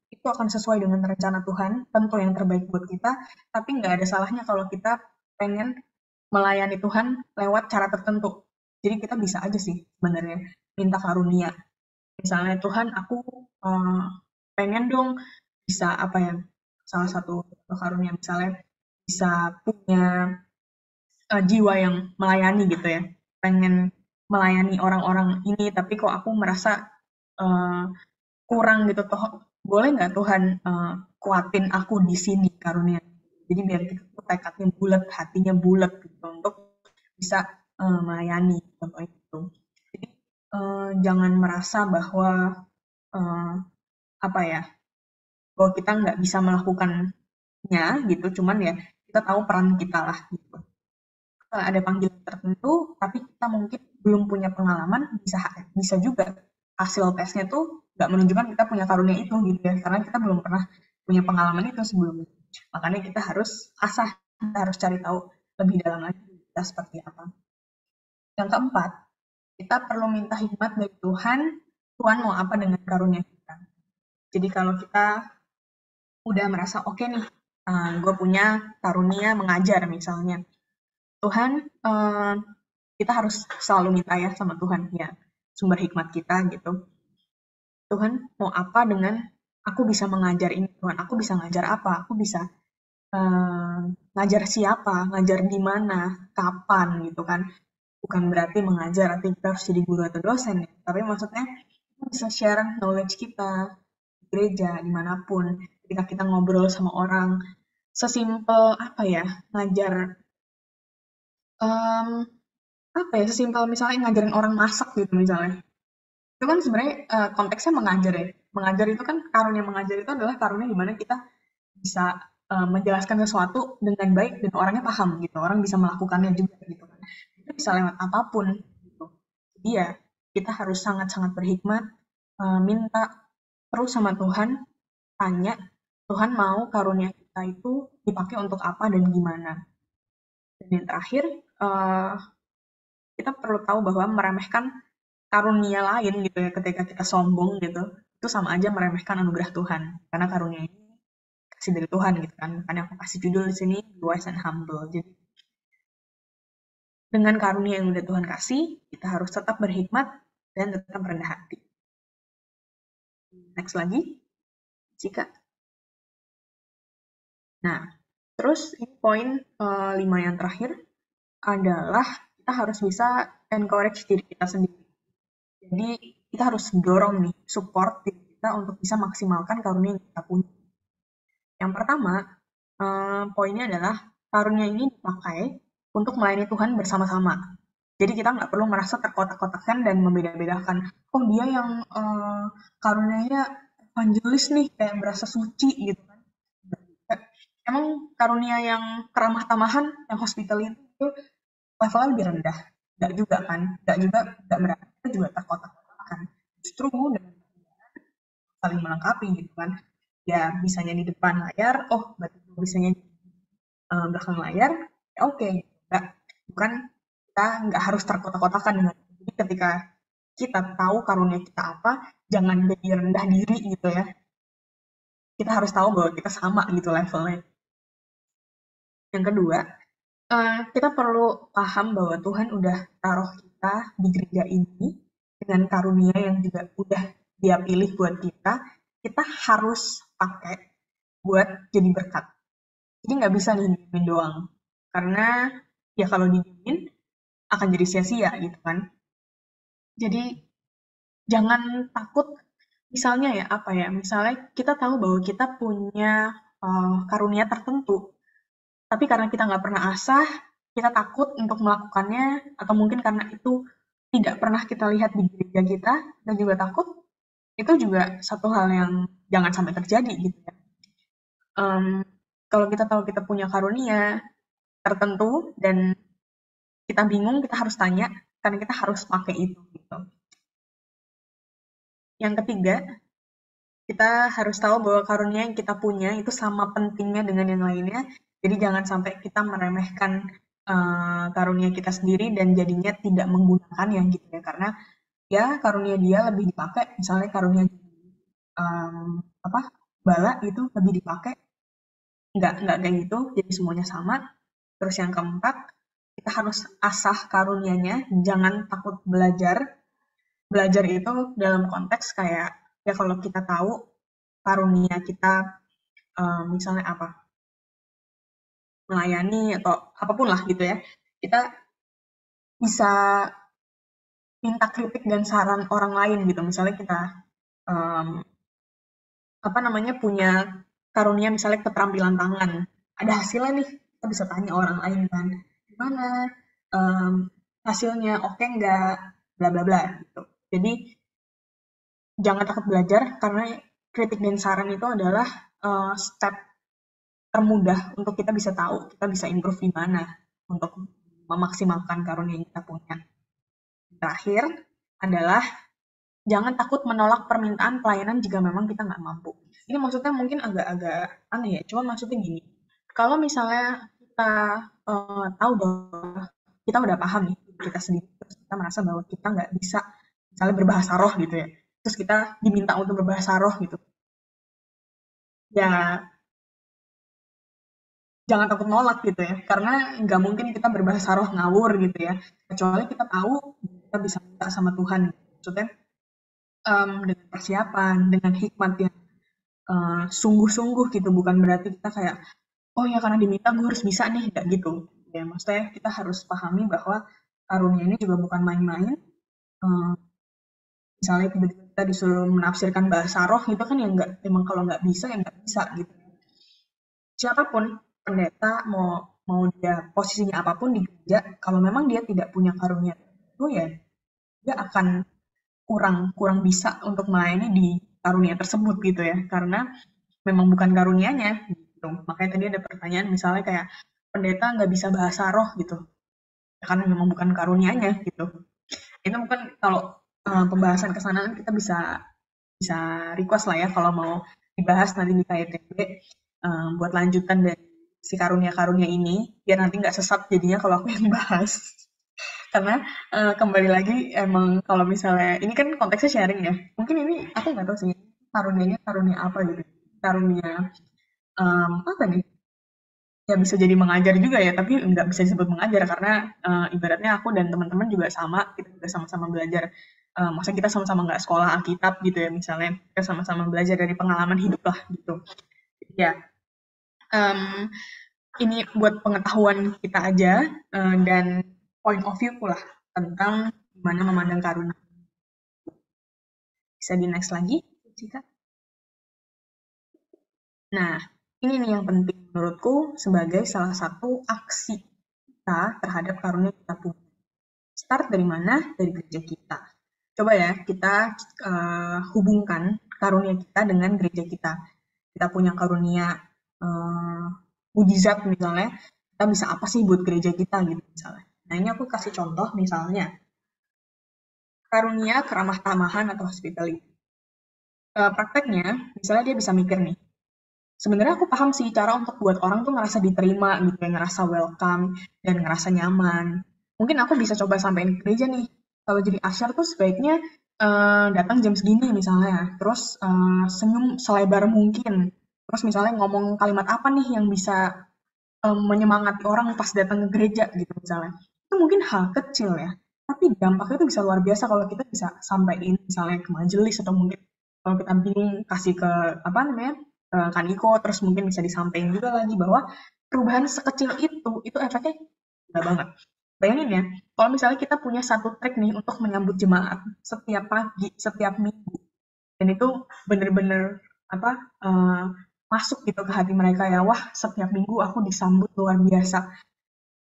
itu akan sesuai dengan rencana Tuhan, tentu yang terbaik buat kita. Tapi nggak ada salahnya kalau kita pengen melayani Tuhan lewat cara tertentu. Jadi kita bisa aja sih sebenarnya minta karunia. Misalnya Tuhan, aku pengen dong bisa apa ya, salah satu karunia misalnya bisa punya jiwa yang melayani gitu ya. Pengen melayani orang-orang ini, tapi kok aku merasa kurang gitu. Toh boleh nggak Tuhan kuatin aku di sini karunia. Jadi biar kita tuh tekadnya bulat, hatinya bulat gitu untuk bisa melayani, contohnya itu. Jadi jangan merasa bahwa apa ya, bahwa kita nggak bisa melakukannya gitu, cuman ya kita tahu peran kita lah gitu. Kalau ada panggilan tertentu, tapi kita mungkin belum punya pengalaman, bisa juga hasil tesnya tuh nggak menunjukkan kita punya karunia itu gitu ya, karena kita belum pernah punya pengalaman itu sebelumnya. Makanya kita harus asah, kita harus cari tahu lebih dalam lagi kita seperti apa. Yang keempat, kita perlu minta hikmat dari Tuhan. Tuhan mau apa dengan karunia kita. Jadi kalau kita udah merasa oke nih, gue punya karunia mengajar misalnya. Tuhan, kita harus selalu minta ya sama Tuhan, ya sumber hikmat kita gitu. Tuhan mau apa dengan aku bisa mengajar ini, Tuhan? Aku bisa ngajar apa? Aku bisa ngajar siapa? Ngajar di mana? Kapan gitu kan? Bukan berarti mengajar artinya kita harus jadi guru atau dosen ya. Tapi maksudnya kita bisa share knowledge kita di gereja, dimanapun. Ketika kita ngobrol sama orang, sesimpel apa ya, ngajar apa ya, sesimpel misalnya ngajarin orang masak gitu misalnya. Itu kan sebenarnya konteksnya mengajar ya. Mengajar itu kan, karunia mengajar itu adalah karunia di mana kita bisa menjelaskan sesuatu dengan baik dan orangnya paham gitu. Orang bisa melakukannya juga gitu kan. Itu bisa lewat apapun gitu. Jadi ya kita harus sangat-sangat berhikmat, minta terus sama Tuhan, tanya, Tuhan mau karunia kita itu dipakai untuk apa dan gimana. Dan yang terakhir, kita perlu tahu bahwa meremehkan karunia lain gitu ya ketika kita sombong gitu, itu sama aja meremehkan anugerah Tuhan. Karena karunia ini kasih dari Tuhan gitu kan. Makanya aku kasih judul di sini Wise and Humble. Jadi Dengan karunia yang udah Tuhan kasih, kita harus tetap berhikmat dan tetap rendah hati. Next lagi, jika. Nah, terus ini poin 5 yang terakhir adalah kita harus bisa encourage diri kita sendiri. Jadi kita harus dorong nih, support diri kita untuk bisa maksimalkan karunia yang kita punya. Yang pertama, poinnya adalah karunia ini dipakai untuk melayani Tuhan bersama-sama. Jadi kita nggak perlu merasa terkotak-kotakan dan membeda-bedakan. Oh dia yang karunianya evangelis nih, kayak merasa suci gitu kan. Emang karunia yang keramah tamahan, yang hospitality itu levelnya lebih rendah. Nggak juga kan, nggak berarti kita juga terkotak-kotakan. Justru dengan saling melengkapi gitu kan. Ya bisanya di depan layar, oh berarti bisanya di belakang layar, ya oke. Nggak, bukan kita nggak harus terkotak-kotakan dengan. Jadi ketika kita tahu karunia kita apa, jangan jadi rendah diri gitu ya. Kita harus tahu bahwa kita sama gitu levelnya. Yang kedua, kita perlu paham bahwa Tuhan udah taruh kita di gereja ini dengan karunia yang juga udah Dia pilih buat kita harus pakai buat jadi berkat. Jadi nggak bisa didiemin doang. Karena ya kalau didiemin akan jadi sia-sia gitu kan. Jadi jangan takut misalnya ya apa ya, misalnya kita tahu bahwa kita punya karunia tertentu, tapi karena kita nggak pernah asah, kita takut untuk melakukannya, atau mungkin karena itu tidak pernah kita lihat di gereja kita, dan juga takut, itu juga satu hal yang jangan sampai terjadi gitu ya. Kalau kita tahu kita punya karunia tertentu, dan kita bingung, kita harus tanya, karena kita harus pakai itu gitu. Yang ketiga, kita harus tahu bahwa karunia yang kita punya itu sama pentingnya dengan yang lainnya. Jadi jangan sampai kita meremehkan karunia kita sendiri dan jadinya tidak menggunakan yang gitu ya. Karena ya karunia dia lebih dipakai, misalnya karunia bala itu lebih dipakai. Nggak kayak gitu, jadi semuanya sama. Terus yang keempat, kita harus asah karunianya, jangan takut belajar. Belajar itu dalam konteks kayak ya kalau kita tahu karunia kita misalnya apa, melayani atau apapun lah gitu ya, kita bisa minta kritik dan saran orang lain gitu. Misalnya kita punya karunia misalnya keterampilan tangan, ada hasilnya nih, kita bisa tanya orang lain kan, gimana hasilnya, oke nggak, bla bla bla gitu. Jadi jangan takut belajar, karena kritik dan saran itu adalah step termudah untuk kita bisa tahu, kita bisa improve di mana untuk memaksimalkan karunia yang kita punya. Terakhir adalah jangan takut menolak permintaan pelayanan jika memang kita nggak mampu. Ini maksudnya mungkin agak-agak aneh ya, cuma maksudnya gini, kalau misalnya kita tahu bahwa kita udah paham nih kita sendiri, terus kita merasa bahwa kita nggak bisa misalnya berbahasa roh gitu ya, terus kita diminta untuk berbahasa roh gitu, ya jangan takut nolak gitu ya, karena nggak mungkin kita berbahasa roh ngawur gitu ya, kecuali kita tahu kita bisa minta sama Tuhan. Maksudnya dengan persiapan, dengan hikmat yang sungguh-sungguh gitu, bukan berarti kita kayak, oh ya karena diminta gue harus bisa nih, nggak gitu. Ya maksudnya kita harus pahami bahwa karunia ini juga bukan main-main. Misalnya tiba-tiba kita disuruh menafsirkan bahasa roh gitu kan, ya nggak, emang kalau nggak bisa ya nggak bisa gitu. Siapapun pendeta, mau dia posisinya apapun di gereja, kalau memang dia tidak punya karunia itu ya dia akan kurang bisa untuk melayani di karunia tersebut gitu ya, karena memang bukan karunianya gitu. Makanya tadi ada pertanyaan misalnya kayak pendeta nggak bisa bahasa roh gitu, ya karena memang bukan karunianya gitu. Itu mungkin kalau pembahasan kesana kita bisa bisa request lah ya kalau mau dibahas nanti di KTB buat lanjutan dari si karunia-karunia ini, biar nanti nggak sesat jadinya kalau aku yang bahas. Karena kembali lagi emang kalau misalnya ini kan konteksnya sharing ya, mungkin ini aku nggak tahu sih karunianya karunia apa gitu, karunia apa nih, ya bisa jadi mengajar juga ya, tapi nggak bisa disebut mengajar karena ibaratnya aku dan teman-teman juga sama, kita juga sama-sama belajar. Masa kita sama-sama nggak sekolah Alkitab gitu ya misalnya, kita sama-sama belajar dari pengalaman hidup lah gitu. Ya, em, ini buat pengetahuan kita aja dan point of view pula tentang gimana memandang karunia. Bisa di next lagi, Cika. Nah, ini nih yang penting menurutku sebagai salah satu aksi kita terhadap karunia kita punya. Start dari mana? Dari gereja kita. Coba ya, kita hubungkan karunia kita dengan gereja kita. Kita punya karunia mujizat misalnya, kita bisa apa sih buat gereja kita gitu misalnya. Nah, ini aku kasih contoh misalnya, karunia keramah tamahan atau hospitality. Prakteknya, misalnya dia bisa mikir nih, sebenarnya aku paham sih cara untuk buat orang tuh ngerasa diterima gitu ya, ngerasa welcome dan ngerasa nyaman. Mungkin aku bisa coba sampein ke gereja nih. Kalau jadi asyar tuh sebaiknya datang jam segini misalnya, terus senyum selebar mungkin. Terus misalnya ngomong kalimat apa nih yang bisa menyemangati orang pas datang ke gereja gitu misalnya. Itu mungkin hal kecil ya, tapi dampaknya itu bisa luar biasa kalau kita bisa sampaikan misalnya ke majelis atau mungkin kalau kita bingung kasih ke apa namanya Kaniko, terus mungkin bisa disampaikan juga lagi bahwa perubahan sekecil itu efeknya gila banget. Bayangin ya, kalau misalnya kita punya satu trik nih untuk menyambut jemaat setiap pagi, setiap minggu, dan itu bener-bener apa masuk gitu ke hati mereka ya, wah setiap minggu aku disambut luar biasa.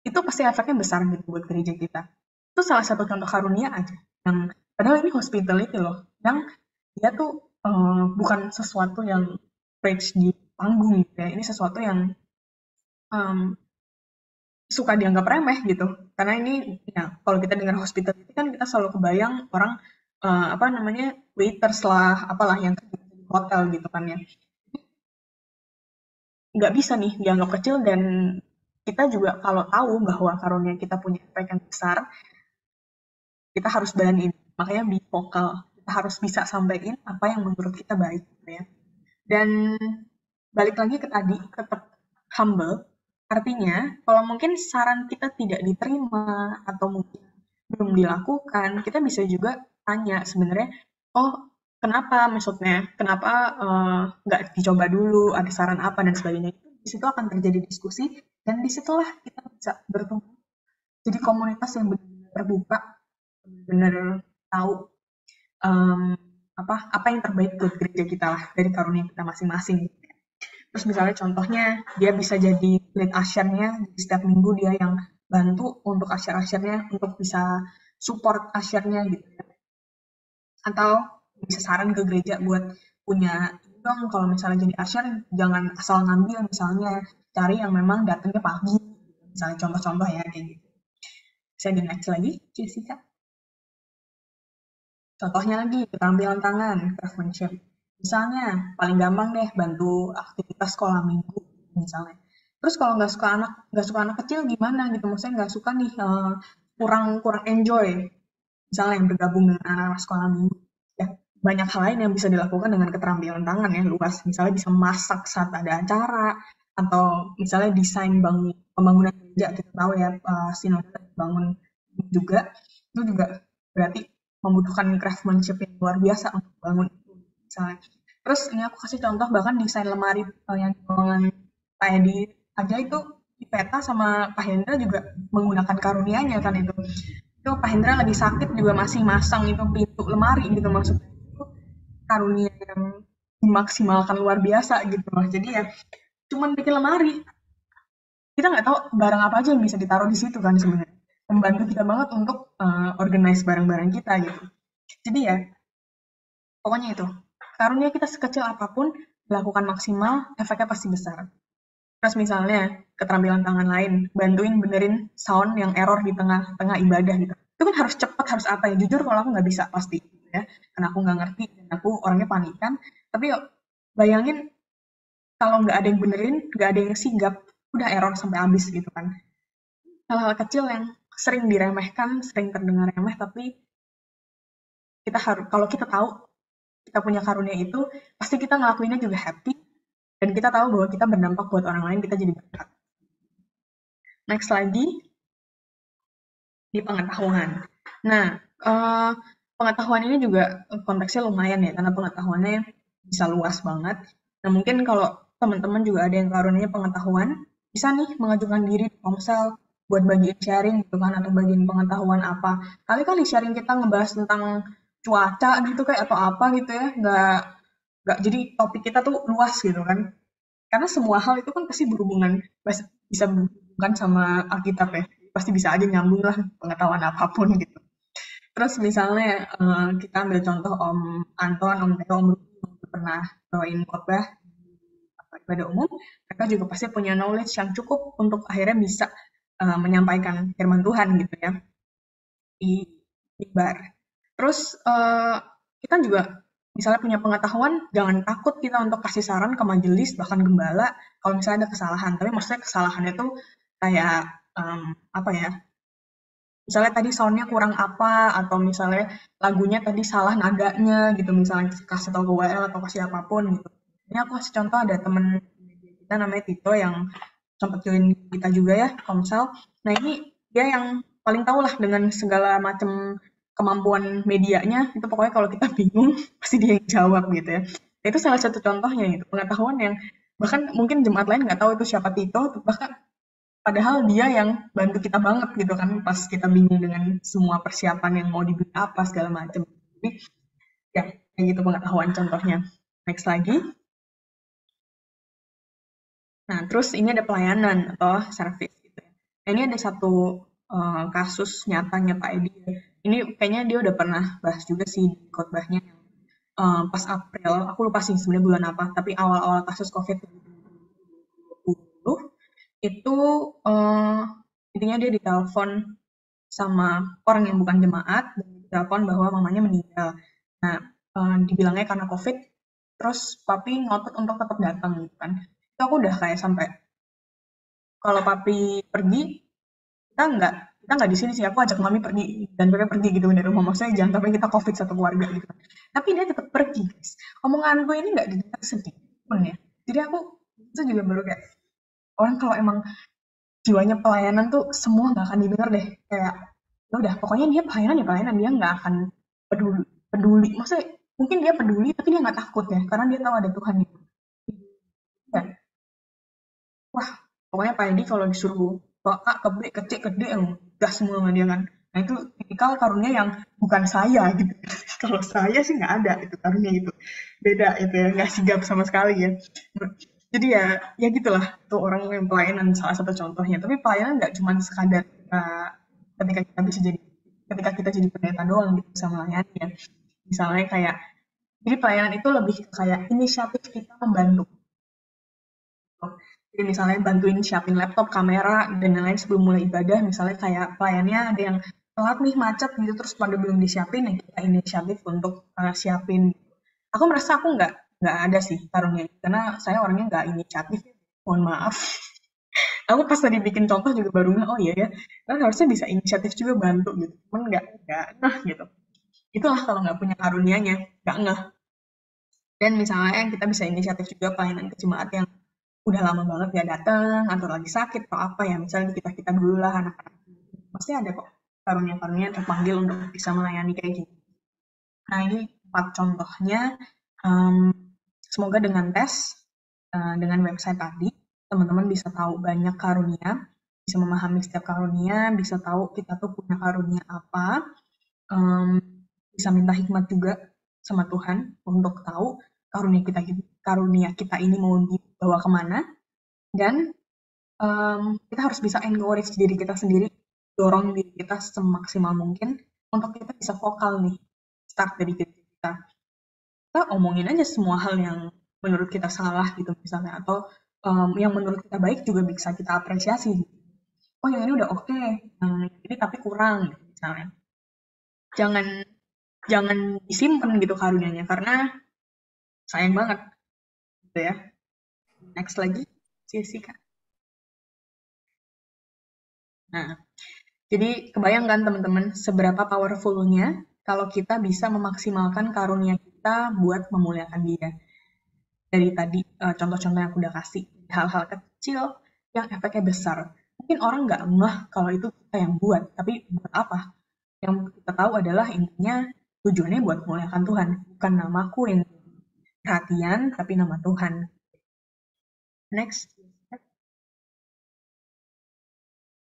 Itu pasti efeknya besar gitu buat gereja kita. Itu salah satu contoh karunia aja. Yang padahal ini hospitality loh, yang dia tuh bukan sesuatu yang preach di panggung gitu ya. Ini sesuatu yang um, suka dianggap remeh gitu. Karena ini ya kalau kita dengar hospitality kan kita selalu kebayang orang apa namanya waiters lah, apalah yang kerja di hotel gitu kan ya. Nggak bisa nih dianggap kecil dan kita juga kalau tahu bahwa karunia kita punya efek yang besar, kita harus berani. Makanya be vokal. Kita harus bisa sampaikan apa yang menurut kita baik gitu ya. Dan balik lagi ke tadi, tetap humble. Artinya, kalau mungkin saran kita tidak diterima atau mungkin belum dilakukan, kita bisa juga tanya sebenarnya, oh kenapa maksudnya, kenapa nggak dicoba dulu, ada saran apa dan sebagainya. Di situ akan terjadi diskusi dan disitulah kita bisa bertumbuh. Jadi komunitas yang benar-benar terbuka, benar-benar tahu um, apa yang terbaik buat gereja kita lah dari karunia kita masing-masing. Terus misalnya contohnya dia bisa jadi lead usher-nya di setiap minggu dia yang bantu untuk usher-ushernya untuk bisa support usher-nya gitu ya. Atau bisa saran ke gereja buat punya dong kalau misalnya jadi usher jangan asal ngambil misalnya cari yang memang datangnya pagi misalnya contoh-contoh ya kayak gitu. Bisa di next lagi Jessica. Contohnya lagi, keterampilan tangan, craftsmanship. Misalnya, paling gampang deh bantu aktivitas sekolah minggu, misalnya. Terus kalau nggak suka anak kecil gimana gitu? Maksudnya nggak suka nih kurang kurang enjoy, misalnya yang bergabung dengan anak-anak sekolah minggu. Ya, banyak hal lain yang bisa dilakukan dengan keterampilan tangan ya luas. Misalnya bisa masak saat ada acara, atau misalnya desain pembangunan gereja kita tahu ya sinode bangun juga itu juga berarti membutuhkan craftsmanship yang luar biasa untuk bangun itu misalnya. Terus ini aku kasih contoh bahkan desain lemari yang dibangun Pak Edi aja itu di peta sama Pak Hendra juga menggunakan karunianya kan itu. Itu Pak Hendra lagi sakit juga masih masang itu pintu lemari gitu maksudnya. Itu karunia yang dimaksimalkan luar biasa gitu loh. Jadi ya cuman bikin lemari. Kita nggak tahu barang apa aja yang bisa ditaruh di situ kan sebenarnya. Membantu kita banget untuk organize barang-barang kita gitu. Jadi ya, pokoknya itu. Karunia kita sekecil apapun, dilakukan maksimal, efeknya pasti besar. Terus misalnya, keterampilan tangan lain, bantuin benerin sound yang error di tengah-tengah ibadah gitu. Itu kan harus cepat, harus apa ya. Jujur kalau aku nggak bisa pasti. Gitu ya. Karena aku nggak ngerti, dan aku orangnya panikan. Tapi yuk, bayangin kalau nggak ada yang benerin, nggak ada yang sigap, udah error sampai habis gitu kan. Hal-hal kecil yang sering diremehkan, sering terdengar remeh, tapi kita harus kalau kita tahu kita punya karunia itu, pasti kita ngelakuinnya juga happy dan kita tahu bahwa kita berdampak buat orang lain, kita jadi berkat. Next lagi, di pengetahuan. Nah, pengetahuan ini juga konteksnya lumayan ya, karena pengetahuannya bisa luas banget. Nah, mungkin kalau teman-teman juga ada yang karunianya pengetahuan, bisa nih mengajukan diri di Komsel buat bagiin sharing gitu kan, atau bagiin pengetahuan apa. Kali-kali sharing kita ngebahas tentang cuaca gitu kayak atau apa gitu ya, nggak jadi topik kita tuh luas gitu kan. Karena semua hal itu kan pasti berhubungan, bisa berhubungan sama Alkitab ya. Pasti bisa aja nyambung lah pengetahuan apapun gitu. Terus misalnya kita ambil contoh Om Anton, Om Teo, Om Rudy yang pernah bawain khotbah ibadah umum, mereka juga pasti punya knowledge yang cukup untuk akhirnya bisa menyampaikan firman Tuhan gitu ya di mimbar. Terus kita juga misalnya punya pengetahuan, jangan takut kita untuk kasih saran ke majelis bahkan gembala kalau misalnya ada kesalahan. Tapi maksudnya kesalahannya tuh kayak apa ya? Misalnya tadi soundnya kurang apa atau misalnya lagunya tadi salah nadanya gitu misalnya kasih tahu ke WL atau kasih apapun gitu. Ini aku kasih contoh ada temen kita namanya Tito yang sempat join kita juga ya Komsel. Nah ini dia yang paling tahu lah dengan segala macam kemampuan medianya itu pokoknya kalau kita bingung pasti dia yang jawab gitu ya. Nah, itu salah satu contohnya itu pengetahuan yang bahkan mungkin jemaat lain nggak tahu itu siapa Tito bahkan padahal dia yang bantu kita banget gitu kan pas kita bingung dengan semua persiapan yang mau dibuat apa segala macam. Jadi ya kayak gitu pengetahuan contohnya. Next lagi. Nah, terus ini ada pelayanan atau service gitu ya. Nah, ini ada satu kasus nyatanya Pak Edi. Ini kayaknya dia udah pernah bahas juga sih di khotbahnya yang pas April, aku lupa sih sebenarnya bulan apa, tapi awal-awal kasus COVID 2020 itu intinya dia ditelepon sama orang yang bukan jemaat dan ditelepon bahwa mamanya meninggal. Nah, dibilangnya karena COVID, terus papi ngotot untuk tetap datang gitu kan. Itu aku udah kayak sampai kalau papi pergi kita nggak di sini sih aku ajak mami pergi dan mereka pergi gitu dari rumah maksudnya jangan sampai kita covid satu keluarga gitu tapi dia tetap pergi guys omonganku ini nggak didengar sedikit pun ya jadi aku itu juga baru kayak orang kalau emang jiwanya pelayanan tuh semua nggak akan didengar deh kayak ya udah pokoknya dia pelayanan ya pelayanan dia nggak akan peduli peduli maksudnya mungkin dia peduli tapi dia nggak takut ya karena dia tahu ada Tuhan gitu ya wah pokoknya Pak Edi kalau disuruh ke A ke B ke C ke D yang gas semua sama dia kan nah itu tipikal karunia yang bukan saya gitu kalau saya sih nggak ada itu karunia itu beda itu ya nggak sigap sama sekali ya jadi ya gitulah tuh orang yang pelayanan salah satu contohnya tapi pelayanan nggak cuma sekadar ketika kita bisa jadi ketika kita jadi pendeta doang gitu bisa melayani ya misalnya kayak jadi pelayanan itu lebih kayak inisiatif kita membantu. Jadi misalnya bantuin siapin laptop, kamera, dan lain-lain sebelum mulai ibadah. Misalnya kayak pelayannya ada yang telat nih macet gitu terus pada belum disiapin, ya kita inisiatif untuk siapin. Aku merasa aku nggak ada sih karunia itu, karena saya orangnya nggak inisiatif. Mohon maaf. Aku pas tadi bikin contoh juga baru nggak, oh iya ya, kan harusnya bisa inisiatif juga bantu gitu. Cuman nggak nah gitu. Itulah kalau nggak punya karunianya, nggak ngeh. Dan misalnya kita bisa inisiatif juga pelayanan ke jemaat yang udah lama banget gak datang atau lagi sakit atau apa ya misalnya kita dulu lah anak-anak pasti ada kok karunia-karunia terpanggil untuk bisa melayani kayak gitu. Nah ini 4 contohnya. Em, Semoga dengan tes dengan website tadi teman-teman bisa tahu banyak karunia, bisa memahami setiap karunia, bisa tahu kita tuh punya karunia apa, em, bisa minta hikmat juga sama Tuhan untuk tahu karunia kita ini mau dibawa kemana dan kita harus bisa encourage diri kita sendiri, dorong diri kita semaksimal mungkin untuk kita bisa vokal nih, start dari diri kita. Kita omongin aja semua hal yang menurut kita salah gitu misalnya, atau yang menurut kita baik juga bisa kita apresiasi. Oh yang ini udah oke, yang ini tapi kurang gitu misalnya. Jangan jangan disimpan gitu karunianya karena sayang banget gitu ya. Next lagi, Jessica. Nah, jadi kebayang kan teman-teman seberapa powerful-nya kalau kita bisa memaksimalkan karunia kita buat memuliakan Dia. Dari tadi contoh-contoh yang aku udah kasih, hal-hal kecil yang efeknya besar. mungkin orang nggak ngeh kalau itu kita yang buat, tapi buat apa? Yang kita tahu adalah intinya tujuannya buat memuliakan Tuhan, bukan namaku yang perhatian, tapi nama Tuhan. Next.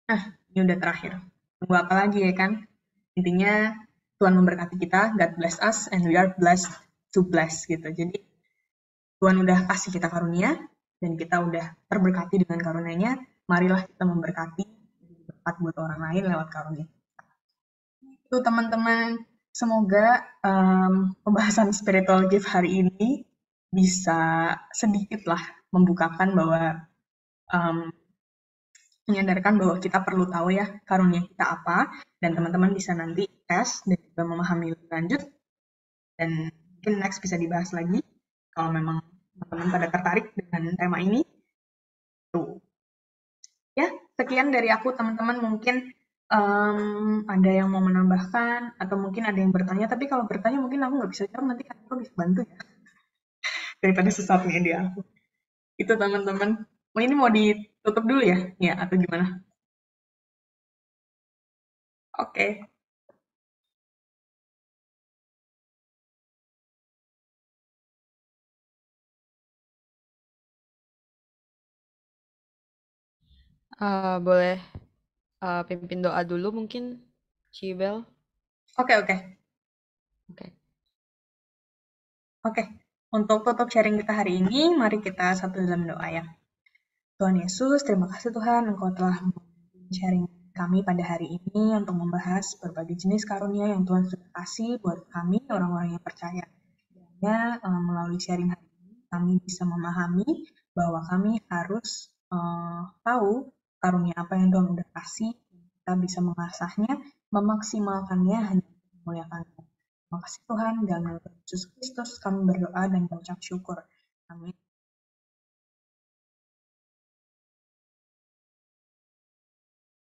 Nah, ini udah terakhir. Tunggu apa lagi ya kan? Intinya Tuhan memberkati kita, God bless us, and we are blessed to bless gitu. Jadi Tuhan udah kasih kita karunia, dan kita udah terberkati dengan karunia-Nya. Marilah kita memberkati, berkat buat orang lain lewat karunia. Itu teman-teman, semoga pembahasan spiritual gift hari ini bisa sedikit lah membukakan bahwa menyadarkan bahwa kita perlu tahu ya karunia kita apa, dan teman-teman bisa nanti tes dan juga memahami lebih lanjut, dan mungkin next bisa dibahas lagi kalau memang teman-teman pada tertarik dengan tema ini. Tuh. Ya, sekian dari aku teman-teman. Mungkin ada yang mau menambahkan atau mungkin ada yang bertanya, tapi kalau bertanya mungkin aku nggak bisa jawab, nanti kan aku bisa bantu ya daripada sesatnya dia aku. Itu teman-teman. Ini mau ditutup dulu ya? Ya, atau gimana? Oke. Boleh pimpin doa dulu mungkin, Cibel. Oke. Oke. Oke, untuk tutup sharing kita hari ini, mari kita satu dalam doa ya. Tuhan Yesus, terima kasih Tuhan, Engkau telah sharing kami pada hari ini untuk membahas berbagai jenis karunia yang Tuhan sudah kasih buat kami, orang-orang yang percaya. Kiranya melalui sharing hari ini, kami bisa memahami bahwa kami harus tahu karunia apa yang Tuhan sudah kasih, kita bisa mengasahnya, memaksimalkannya hanya untuk memuliakan-Nya. Terima kasih Tuhan, dalam nama Yesus Kristus kami berdoa dan mengucap syukur. Amin.